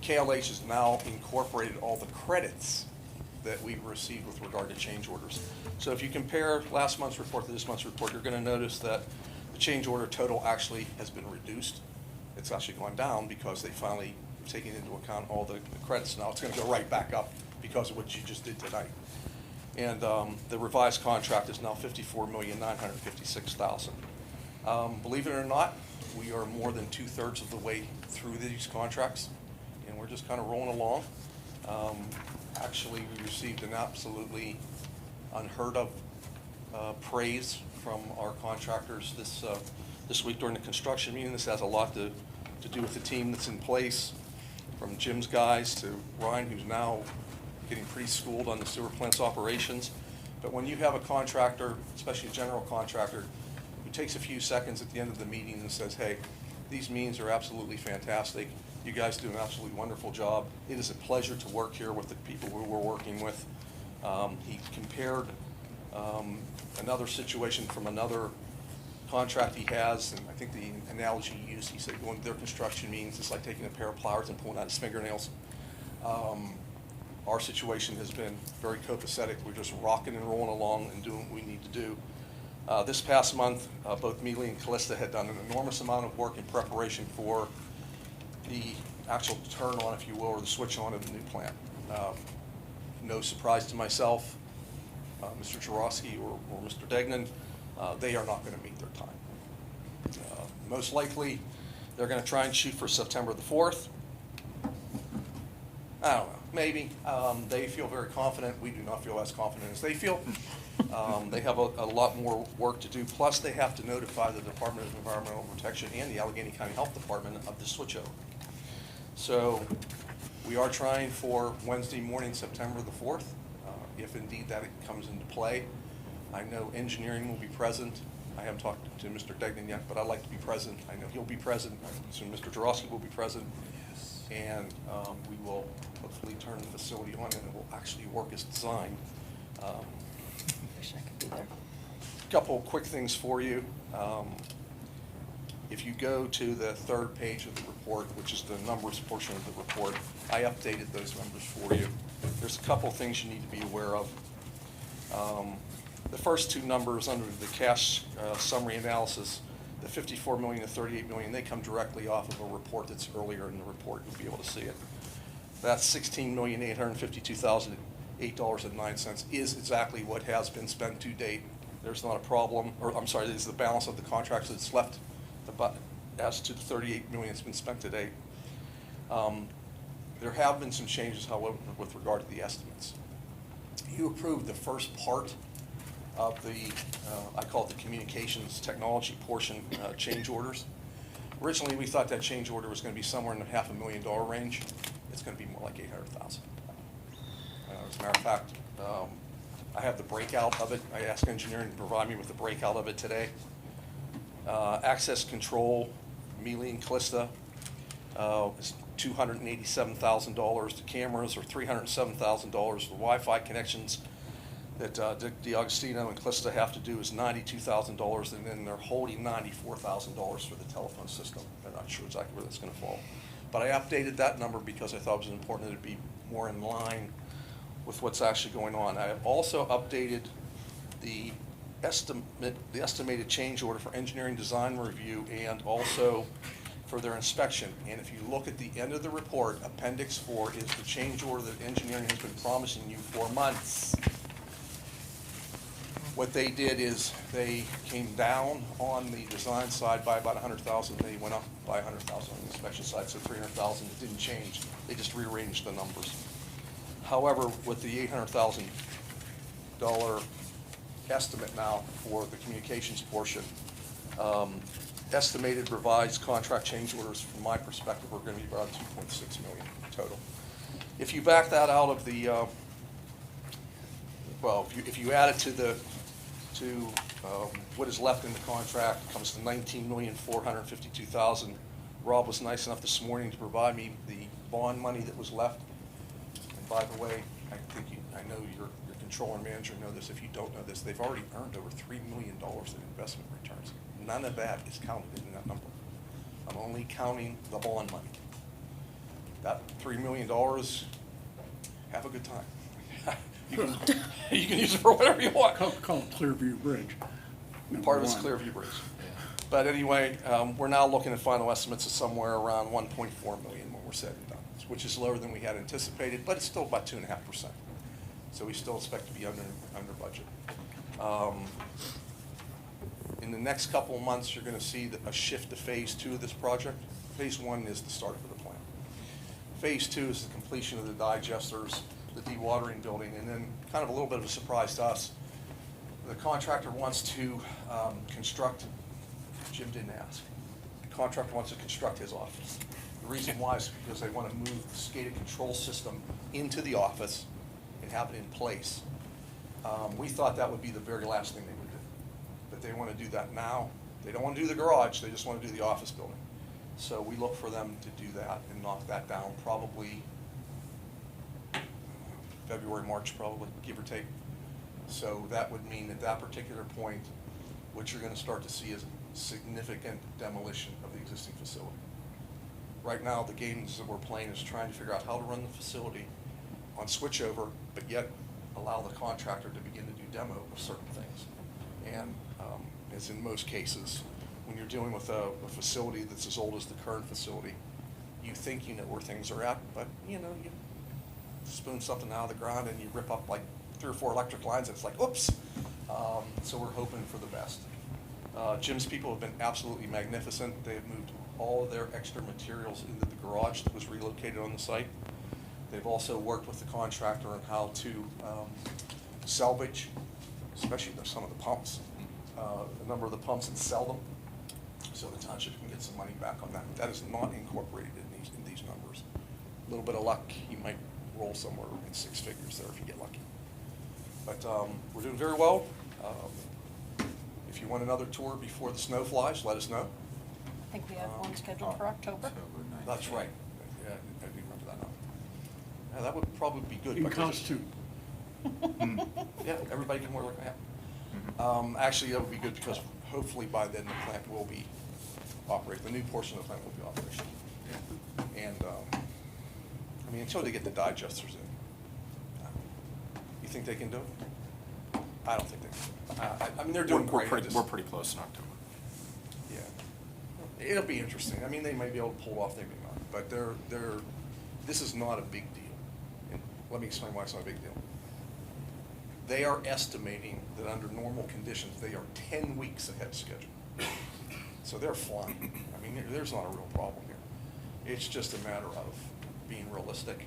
N: KLH has now incorporated all the credits that we've received with regard to change orders. So if you compare last month's report to this month's report, you're going to notice that the change order total actually has been reduced. It's actually gone down because they finally taken into account all the credits. Now it's going to go right back up because of what you just did tonight. And the revised contract is now $54,956,000. Believe it or not, We are more than 2/3 of the way through these contracts, and we're just kind of rolling along. Actually, we received an absolutely unheard of praise from our contractors this week during the construction meeting. This has a lot to do with the team that's in place, from Jim's guys to Ryan, who's now getting pretty schooled on the sewer plant's operations. But when you have a contractor, especially a general contractor, who takes a few seconds at the end of the meeting and says, hey, these meetings are absolutely fantastic. You guys do an absolutely wonderful job. It is a pleasure to work here with the people who we're working with. He compared another situation from another contract he has, and I think the analogy he used, he said going to their construction meetings is like taking a pair of pliers and pulling out his fingernails. Our situation has been very copacetic. We're just rocking and rolling along and doing what we need to do. This past month, both Mealy and Callista had done an enormous amount of work in preparation for the actual turn on, if you will, or the switch on of the new plant. No surprise to myself, Mr. Jaworski or Mr. Degnan, they are not going to meet their time. Most likely, they're going to try and shoot for September the 4th. I don't know, maybe. They feel very confident. We do not feel as confident as they feel. They have a lot more work to do. Plus, they have to notify the Department of Environmental Protection and the Allegheny County Health Department of the switchover. So we are trying for Wednesday morning, September the 4th, if indeed that comes into play. I know engineering will be present. I haven't talked to Mr. Degnan yet, but I'd like to be present. I know he'll be present. I assume Mr. Jaworski will be present. And we will hopefully turn the facility on and it will actually work as designed.
B: Wish I could be there.
N: Couple quick things for you. If you go to the third page of the report, which is the numbers portion of the report, I updated those numbers for you. There's a couple things you need to be aware of. The first two numbers under the cash summary analysis, the 54 million to 38 million, they come directly off of a report that's earlier in the report. You'll be able to see it. That's $16,852,008.09 is exactly what has been spent to date. There's not a problem, or I'm sorry, this is the balance of the contracts that's left as to the 38 million that's been spent to date. There have been some changes, however, with regard to the estimates. You approved the first part of the, I call it the communications technology portion, change orders. Originally, we thought that change order was going to be somewhere in the $500,000 range. It's going to be more like $800,000. As a matter of fact, I have the breakout of it. I asked engineering to provide me with the breakout of it today. Access control, Mealy and Callista, is $287,000. The cameras are $307,000. The Wi-Fi connections that D'Agostino and Callista have to do is $92,000, and then they're holding $94,000 for the telephone system. They're not sure exactly where that's going to fall. But I updated that number because I thought it was important that it be more in line with what's actually going on. I have also updated the estimated change order for engineering design review and also for their inspection. And if you look at the end of the report, Appendix 4 is the change order that engineering has been promising you for months. What they did is they came down on the design side by about $100,000. They went up by $100,000 on the inspection side, so $300,000. It didn't change. They just rearranged the numbers. However, with the $800,000 estimate now for the communications portion, estimated revised contract change orders, from my perspective, are going to be about $2.6 million total. If you back that out of the, if you add it to what is left in the contract, it comes to $19,452,000. Rob was nice enough this morning to provide me the bond money that was left. And by the way, I know your controller and manager know this. If you don't know this, they've already earned over $3 million in investment returns. None of that is counted in that number. I'm only counting the bond money. That $3 million, have a good time. You can use it for whatever you want.
C: Call it Clearview Bridge.
N: Part of it's Clearview Bridge. But anyway, we're now looking at final estimates of somewhere around $1.4 million when we're said and done, which is lower than we had anticipated, but it's still about 2.5%. So we still expect to be under budget. In the next couple of months, you're gonna see a shift to phase 2 of this project. Phase 1 is the start of the plan. Phase 2 is the completion of the digesters, the dewatering building, and then kind of a little bit of a surprise to us. The contractor wants to construct, Jim didn't ask, the contractor wants to construct his office. The reason why is because they want to move the SCADA control system into the office and have it in place. We thought that would be the very last thing they would do, but they want to do that now. They don't want to do the garage, they just want to do the office building. So we look for them to do that and knock that down probably February, March, probably, give or take. So that would mean at that particular point, what you're going to start to see is significant demolition of the existing facility. Right now, the games that we're playing is trying to figure out how to run the facility on switchover, but yet allow the contractor to begin to do demo of certain things. And as in most cases, when you're dealing with a facility that's as old as the current facility, you think you know where things are at, but you spoon something out of the ground and you rip up like 3 or 4 electric lines and it's like, oops. So we're hoping for the best. Jim's people have been absolutely magnificent. They have moved all of their extra materials into the garage that was relocated on the site. They've also worked with the contractor on how to salvage, especially some of the pumps, a number of the pumps, and sell them, so the township can get some money back on that. That is not incorporated in these numbers. A little bit of luck, you might roll somewhere in 6 figures there if you get lucky. But we're doing very well. If you want another tour before the snow flies, let us know.
O: I think we have one scheduled for October.
N: That's right. Yeah, I do remember that now. Yeah, that would probably be good.
C: In
N: because-
C: costume.
N: Yeah, everybody can wear like a hat. Actually, that would be good because hopefully by then the plant will be operating. The new portion of the plant will be operational. And, I mean, until they get the digesters in. You think they can do it? I don't think they can. I mean, they're doing great.
M: We're pretty close in October.
N: Yeah. It'll be interesting. I mean, they may be able to pull it off, they may not. But this is not a big deal. And let me explain why it's not a big deal. They are estimating that under normal conditions, they are 10 weeks ahead of schedule. So they're flying. I mean, there's not a real problem here. It's just a matter of being realistic.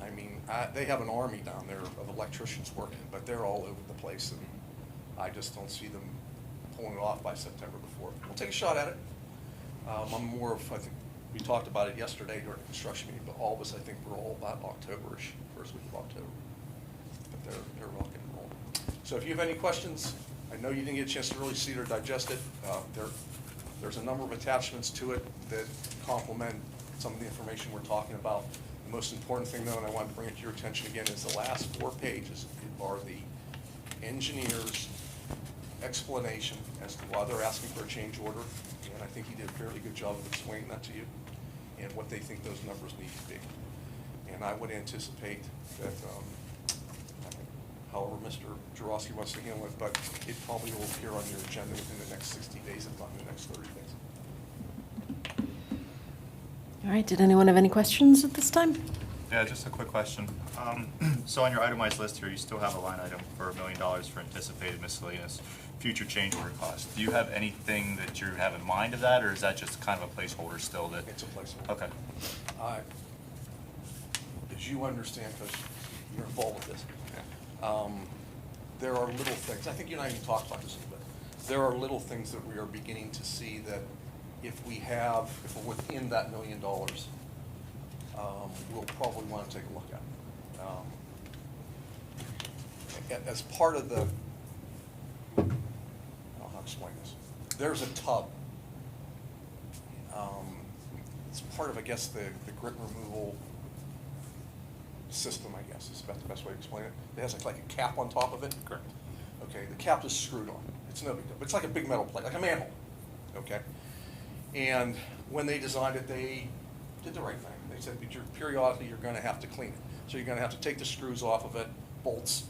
N: I mean, they have an army down there of electricians working, but they're all over the place, and I just don't see them pulling it off by September the 4th. We'll take a shot at it. I'm more of, I think, we talked about it yesterday during the construction meeting, but all of us, I think, we're all about October-ish, first week of October. But they're rocking and rolling. So if you have any questions, I know you didn't get a chance to really see it or digest it. There's a number of attachments to it that complement some of the information we're talking about. The most important thing, though, and I wanted to bring it to your attention again, is the last 4 pages are the engineer's explanation as to why they're asking for a change order. And I think he did a fairly good job of explaining that to you and what they think those numbers need to be. And I would anticipate that, however Mr. Jaworski wants to handle it, but it probably will appear on your agenda within the next 60 days, if not in the next 30 days.
B: All right, did anyone have any questions at this time?
E: Yeah, just a quick question. So on your itemized list here, you still have a line item for $1 million for anticipated miscellaneous future change order costs. Do you have anything that you have in mind of that, or is that just kind of a placeholder still? That
N: It's a placeholder.
E: Okay.
N: As you understand, because you're involved with this, there are little things, I think you and I even talked about this a little bit. There are little things that we are beginning to see that if we're within that $1 million, we'll probably want to take a look at. As part of the, I don't know how to explain this. There's a tub. It's part of, I guess, the grit removal system, I guess, is about the best way to explain it. It has like a cap on top of it.
E: Correct.
N: Okay, the cap is screwed on. It's no big deal. But it's like a big metal plate, like a manhole. Okay? And when they designed it, they did the right thing. They said, but periodically you're going to have to clean it. So you're going to have to take the screws off of it, bolts,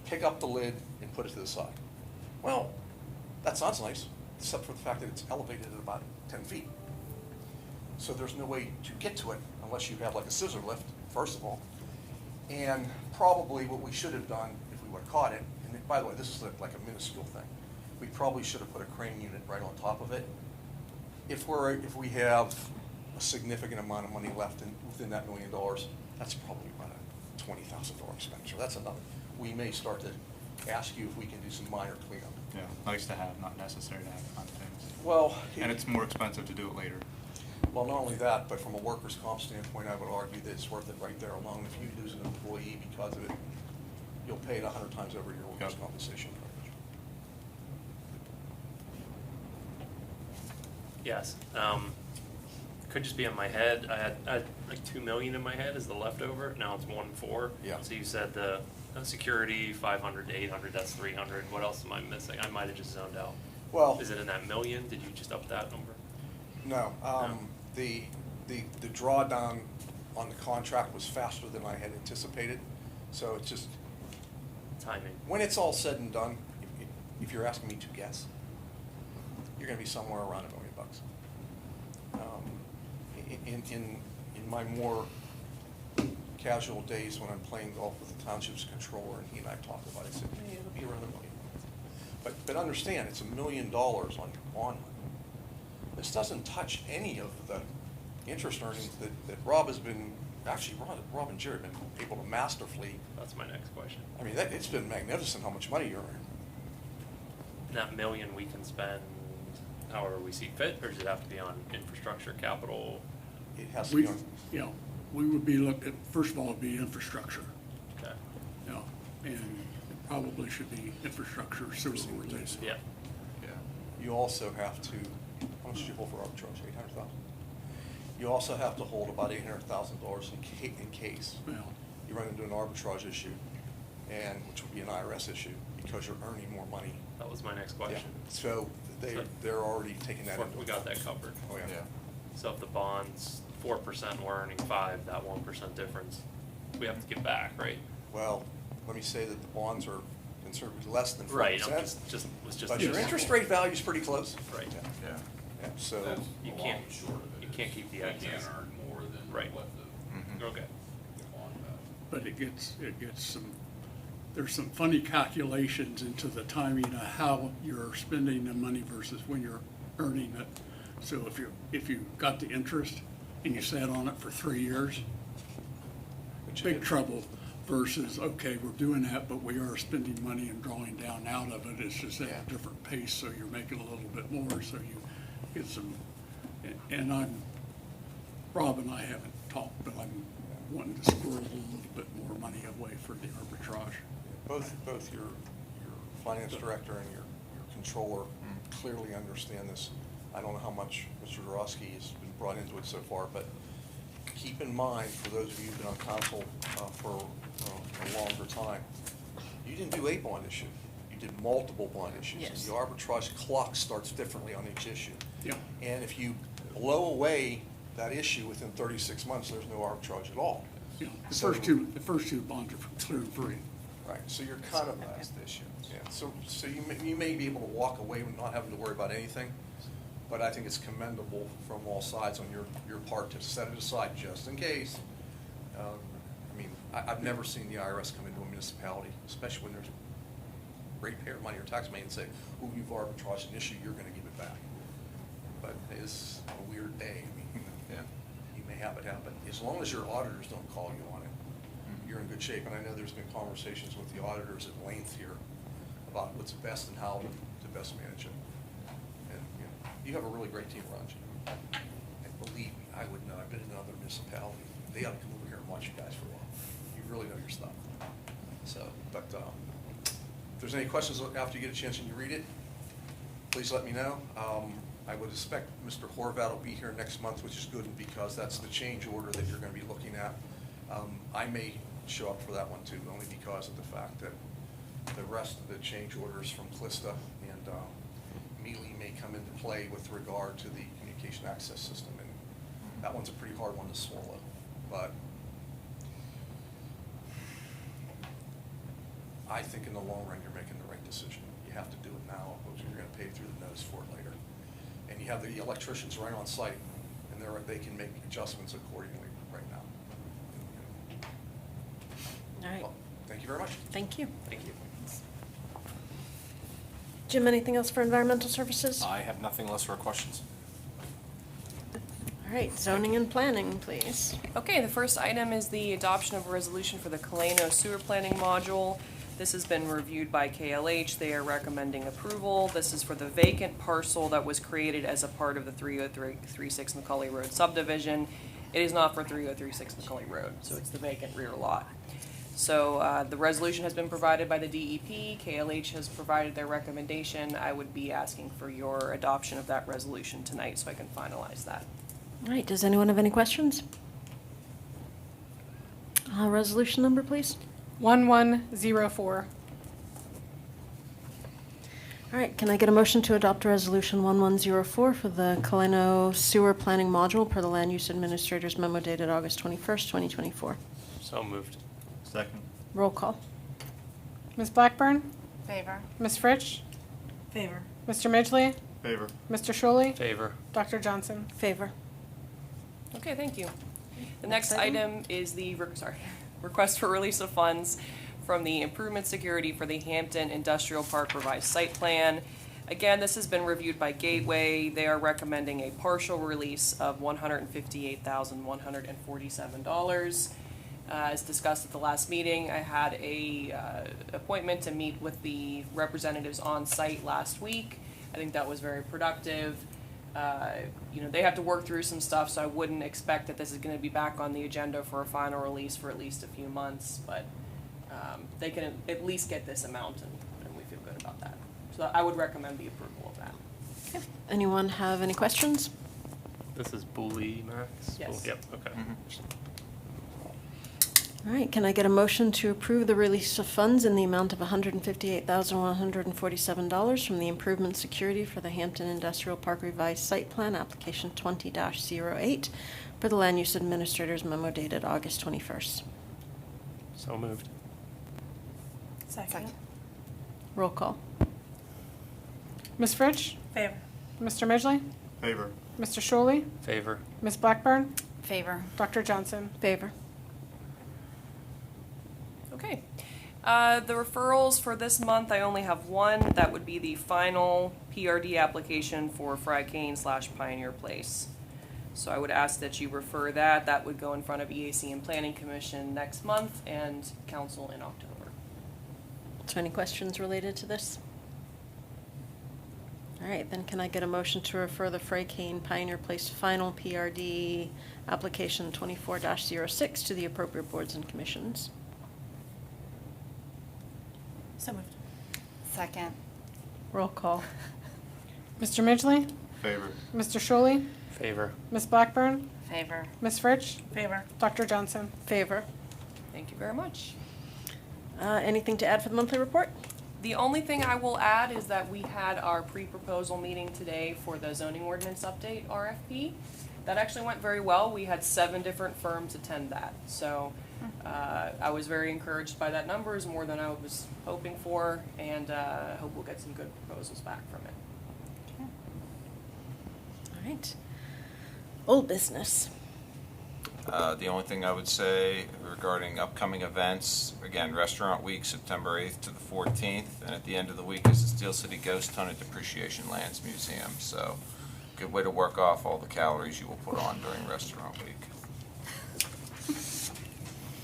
N: pick up the lid, and put it to the side. Well, that sounds nice, except for the fact that it's elevated at about 10 feet. So there's no way to get to it unless you have like a scissor lift, first of all. And probably what we should have done, if we would have caught it, and by the way, this is like a minuscule thing, we probably should have put a crane unit right on top of it. If we have a significant amount of money left within that $1 million, that's probably about a $20,000 expenditure. That's another. We may start to ask you if we can do some minor cleanup.
E: Yeah, nice to have, not necessary to have kind of things.
N: Well,
E: And it's more expensive to do it later.
N: well, not only that, but from a workers' comp standpoint, I would argue that it's worth it right there alone. If you lose an employee because of it, you'll pay it 100 times over your workers'
E: Yep.
N: compensation coverage.
I: Yes. Could just be in my head. I had like 2 million in my head as the leftover. Now it's 1.4.
N: Yeah.
I: So you said the security 500 to 800. That's 300. What else am I missing? I might have just zoned out.
N: Well,
I: Is it in that million? Did you just up that number?
N: no. The drawdown on the contract was faster than I had anticipated. So it's just,
I: Timing.
N: when it's all said and done, if you're asking me to guess, you're gonna be somewhere around $1 million. In my more casual days when I'm playing golf with the township's controller and he and I talked about it, I said, it'll be around $1 million. But understand, it's $1 million on your bond money. This doesn't touch any of the interest earnings that Rob has been, actually, Rob and Jerry have been able to masterfully.
I: That's my next question.
N: I mean, it's been magnificent how much money you're earning.
I: That million we can spend however we see fit, or does it have to be on infrastructure, capital?
N: It has to
C: We,
N: be on,
C: you know, we would be looking, first of all, it'd be infrastructure,
I: Okay.
C: you know, and it probably should be infrastructure sewer related.
I: Yeah.
E: Yeah.
N: you also have to, how much did you hold for arbitrage, 800,000? You also have to hold about $800,000 in case
C: Well,
N: you run into an arbitrage issue, and, which would be an IRS issue, because you're earning more money.
I: That was my next
N: Yeah.
I: question.
N: So they're already taking that into
I: We got that covered.
N: Oh, yeah.
I: So if the bond's 4%, we're earning 5, that 1% difference, we have to give back, right?
N: Well, let me say that the bonds are considerably less than 4%.
I: Right, I'm just.
N: But your interest rate value is pretty close.
I: Right.
N: Yeah.
E: Yeah.
N: Yeah, so,
C: Oh.
I: You can't, you can't keep the excess.
C: earn more than
I: Right.
C: what
E: Mhm.
I: Okay.
C: But it gets some, there's some funny calculations into the timing of how you're spending the money versus when you're earning it. So if you got the interest and you sat on it for 3 years,
N: but you
C: big
N: did-
C: trouble versus, okay, we're doing that, but we are spending money and drawing down out of it. It's just at
N: Yeah.
C: a different pace, so you're making a little bit more, so you get some, and Rob and I haven't talked, but I'm wanting to squirrel a little bit more money away for the arbitrage.
N: Both your finance director and your controller clearly understand this. I don't know how much Mr. Dorosky has been brought into it so far, but keep in mind, for those of you who've been on council for a longer time, you didn't do a bond issue. You did multiple bond issues.
B: Yes.
N: And the arbitrage clock starts differently on each issue.
C: Yeah.
N: And if you blow away that issue within 36 months, there's no arbitrage at all.
C: You know, the
N: So-
C: first two bonds are clear and free.
N: Right, so you're kind of, yeah, so you may be able to walk away with not having to worry about anything, but I think it's commendable from all sides on your part to set it aside just in case. I mean, I've never seen the IRS come into a municipality, especially when there's ratepayer money or tax money, and say, oh, you've arbitraged an issue, you're gonna give it back. But it's a weird day, I mean,
E: Yeah.
N: you may have it happen, as long as your auditors don't call you on it, you're in good shape. And I know there's been conversations with the auditors at length here about what's best and how to best manage it. And, you have a really great team around you. And believe me, I would know, I've been in another municipality, they ought to come over here and watch you guys for a while. You really know your stuff. So, but, if there's any questions after you get a chance and you read it, please let me know. I would expect Mr. Horvath will be here next month, which is good because that's the change order that you're gonna be looking at. I may show up for that one too, only because of the fact that the rest of the change orders from Clista and Mealy may come into play with regard to the communication access system, and that one's a pretty hard one to swallow. But I think in the long run, you're making the right decision. You have to do it now, because you're gonna pay through the nose for it later. And you have the electricians right on site, and they can make adjustments accordingly right now.
B: All right,
N: Well, thank you very much.
B: thank you.
I: Thank you.
B: Jim, anything else for environmental services?
M: I have nothing less for questions.
B: All right, zoning and planning, please.
P: Okay, the first item is the adoption of a resolution for the Kaleno Sewer Planning Module. This has been reviewed by KLH. They are recommending approval. This is for the vacant parcel that was created as a part of the 3036 McCully Road subdivision. It is not for 3036 McCully Road, so it's the vacant rear lot. So the resolution has been provided by the DEP. KLH has provided their recommendation. I would be asking for your adoption of that resolution tonight so I can finalize that.
B: All right, does anyone have any questions? Resolution number, please.
D: 1104.
B: All right, can I get a motion to adopt Resolution 1104 for the Kaleno Sewer Planning Module per the Land Use Administrator's memo dated August 21st, 2024?
I: So moved.
E: Second.
B: Roll call.
D: Ms. Blackburn?
K: Favor.
D: Ms. Fritsch?
O: Favor.
D: Mr. Midgley?
E: Favor.
D: Mr. Schuley?
I: Favor.
D: Dr. Johnson?
B: Favor.
P: Okay, thank you. The next item is the, request for release of funds from the Improvement Security for the Hampton Industrial Park Revised Site Plan. Again, this has been reviewed by Gateway. They are recommending a partial release of $158,147. As discussed at the last meeting, I had a appointment to meet with the representatives on site last week. I think that was very productive. You know, they have to work through some stuff, so I wouldn't expect that this is going to be back on the agenda for a final release for at least a few months, but they can at least get this amount, and we feel good about that. So I would recommend the approval of that.
B: Okay. Anyone have any questions?
I: This is Bully Max?
P: Yes.
I: Yep, okay.
B: All right, can I get a motion to approve the release of funds in the amount of $158,147 from the Improvement Security for the Hampton Industrial Park Revised Site Plan, application 20-08, for the Land Use Administrator's memo dated August 21st?
I: So moved.
O: Second.
B: Roll call.
D: Ms. Fritsch?
O: Favor.
D: Mr. Midgley?
E: Favor.
D: Mr. Schuley?
I: Favor.
D: Ms. Blackburn?
K: Favor.
D: Dr. Johnson?
B: Favor.
P: Okay. The referrals for this month, I only have one. That would be the final PRD application for Fry Cane / Pioneer Place. So I would ask that you refer that. That would go in front of EAC and Planning Commission next month and Council in October.
B: So any questions related to this? All right, then can I get a motion to refer the Fray Cane Pioneer Place final PRD application 24-06 to the appropriate boards and commissions?
O: So moved.
K: Second.
B: Roll call.
D: Mr. Midgley?
E: Favor.
D: Mr. Schuley?
I: Favor.
D: Ms. Blackburn?
K: Favor.
D: Ms. Fritsch?
O: Favor.
D: Dr. Johnson?
B: Favor.
P: Thank you very much.
B: Anything to add for the monthly report?
P: The only thing I will add is that we had our pre-proposal meeting today for the zoning ordinance update RFP. That actually went very well. We had 7 different firms attend that. So I was very encouraged by that number. It's more than I was hoping for, and I hope we'll get some good proposals back from it.
B: All right. Old business.
H: The only thing I would say regarding upcoming events, again, Restaurant Week, September 8th to the 14th, and at the end of the week is the Steel City Ghost Hunt at Depreciation Lands Museum. So, good way to work off all the calories you will put on during Restaurant Week.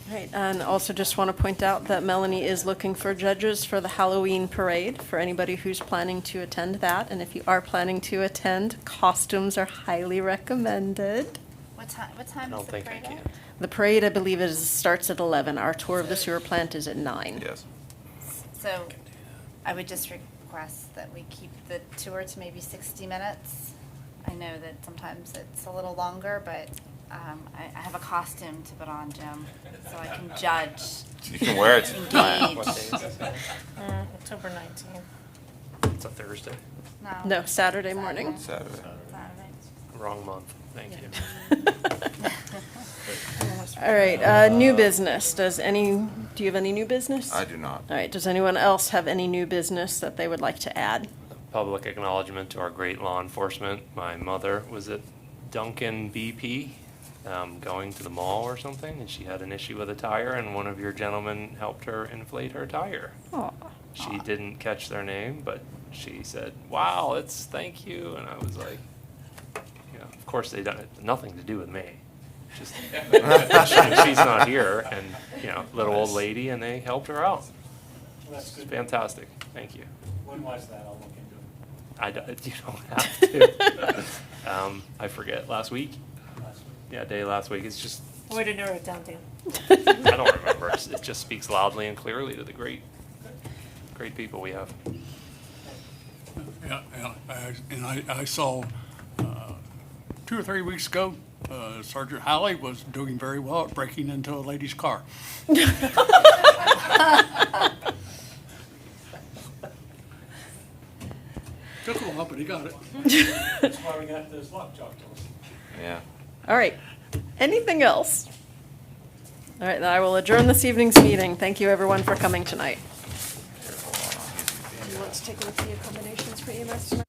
B: All right, and also just want to point out that Melanie is looking for judges for the Halloween parade for anybody who's planning to attend that. And if you are planning to attend, costumes are highly recommended.
K: What time
I: I
K: is
I: don't
K: the
I: think I
K: parade
I: can.
K: at?
B: The parade, I believe, starts at 11. Our tour of the sewer plant is at 9.
H: Yes.
K: So I would just request that we keep the tour to maybe 60 minutes. I know that sometimes it's a little longer, but I have a costume to put on, Jim, so I can judge.
H: You can wear it.
K: Engage.
I: What day is it?
O: October 19th.
I: It's a Thursday.
B: No, Saturday morning.
H: Saturday.
K: Saturday.
I: Wrong month. Thank you.
B: All right, new business. Do you have any new business?
H: I do not.
B: All right, does anyone else have any new business that they would like to add?
I: Public acknowledgement to our great law enforcement. My mother was at Duncan BP going to the mall or something, and she had an issue with a tire, and one of your gentlemen helped her inflate her tire.
B: Aw.
I: She didn't catch their name, but she said, "Wow, it's thank you," and I was like, you know, of course they don't, nothing to do with me. Just she's not here, and you know, little old lady, and they helped her out.
G: That's
I: It's fantastic. Thank you.
G: When was that? I'll look into it.
I: You don't have to. I forget. Last week? Yeah, day last week. It's just,
O: Way to narrow it down, Dan.
I: I don't remember. It just speaks loudly and clearly to the great people we have.
C: Yeah, and I saw 2 or 3 weeks ago, Sergeant Halley was doing very well at breaking into a lady's car. Took a while, but he got it.
G: That's why we got those lockjaw tools.
H: Yeah.
B: All right. Anything else? All right, then I will adjourn this evening's meeting. Thank you, everyone, for coming tonight.
O: Let's take a look at the accommodations for EMS tonight.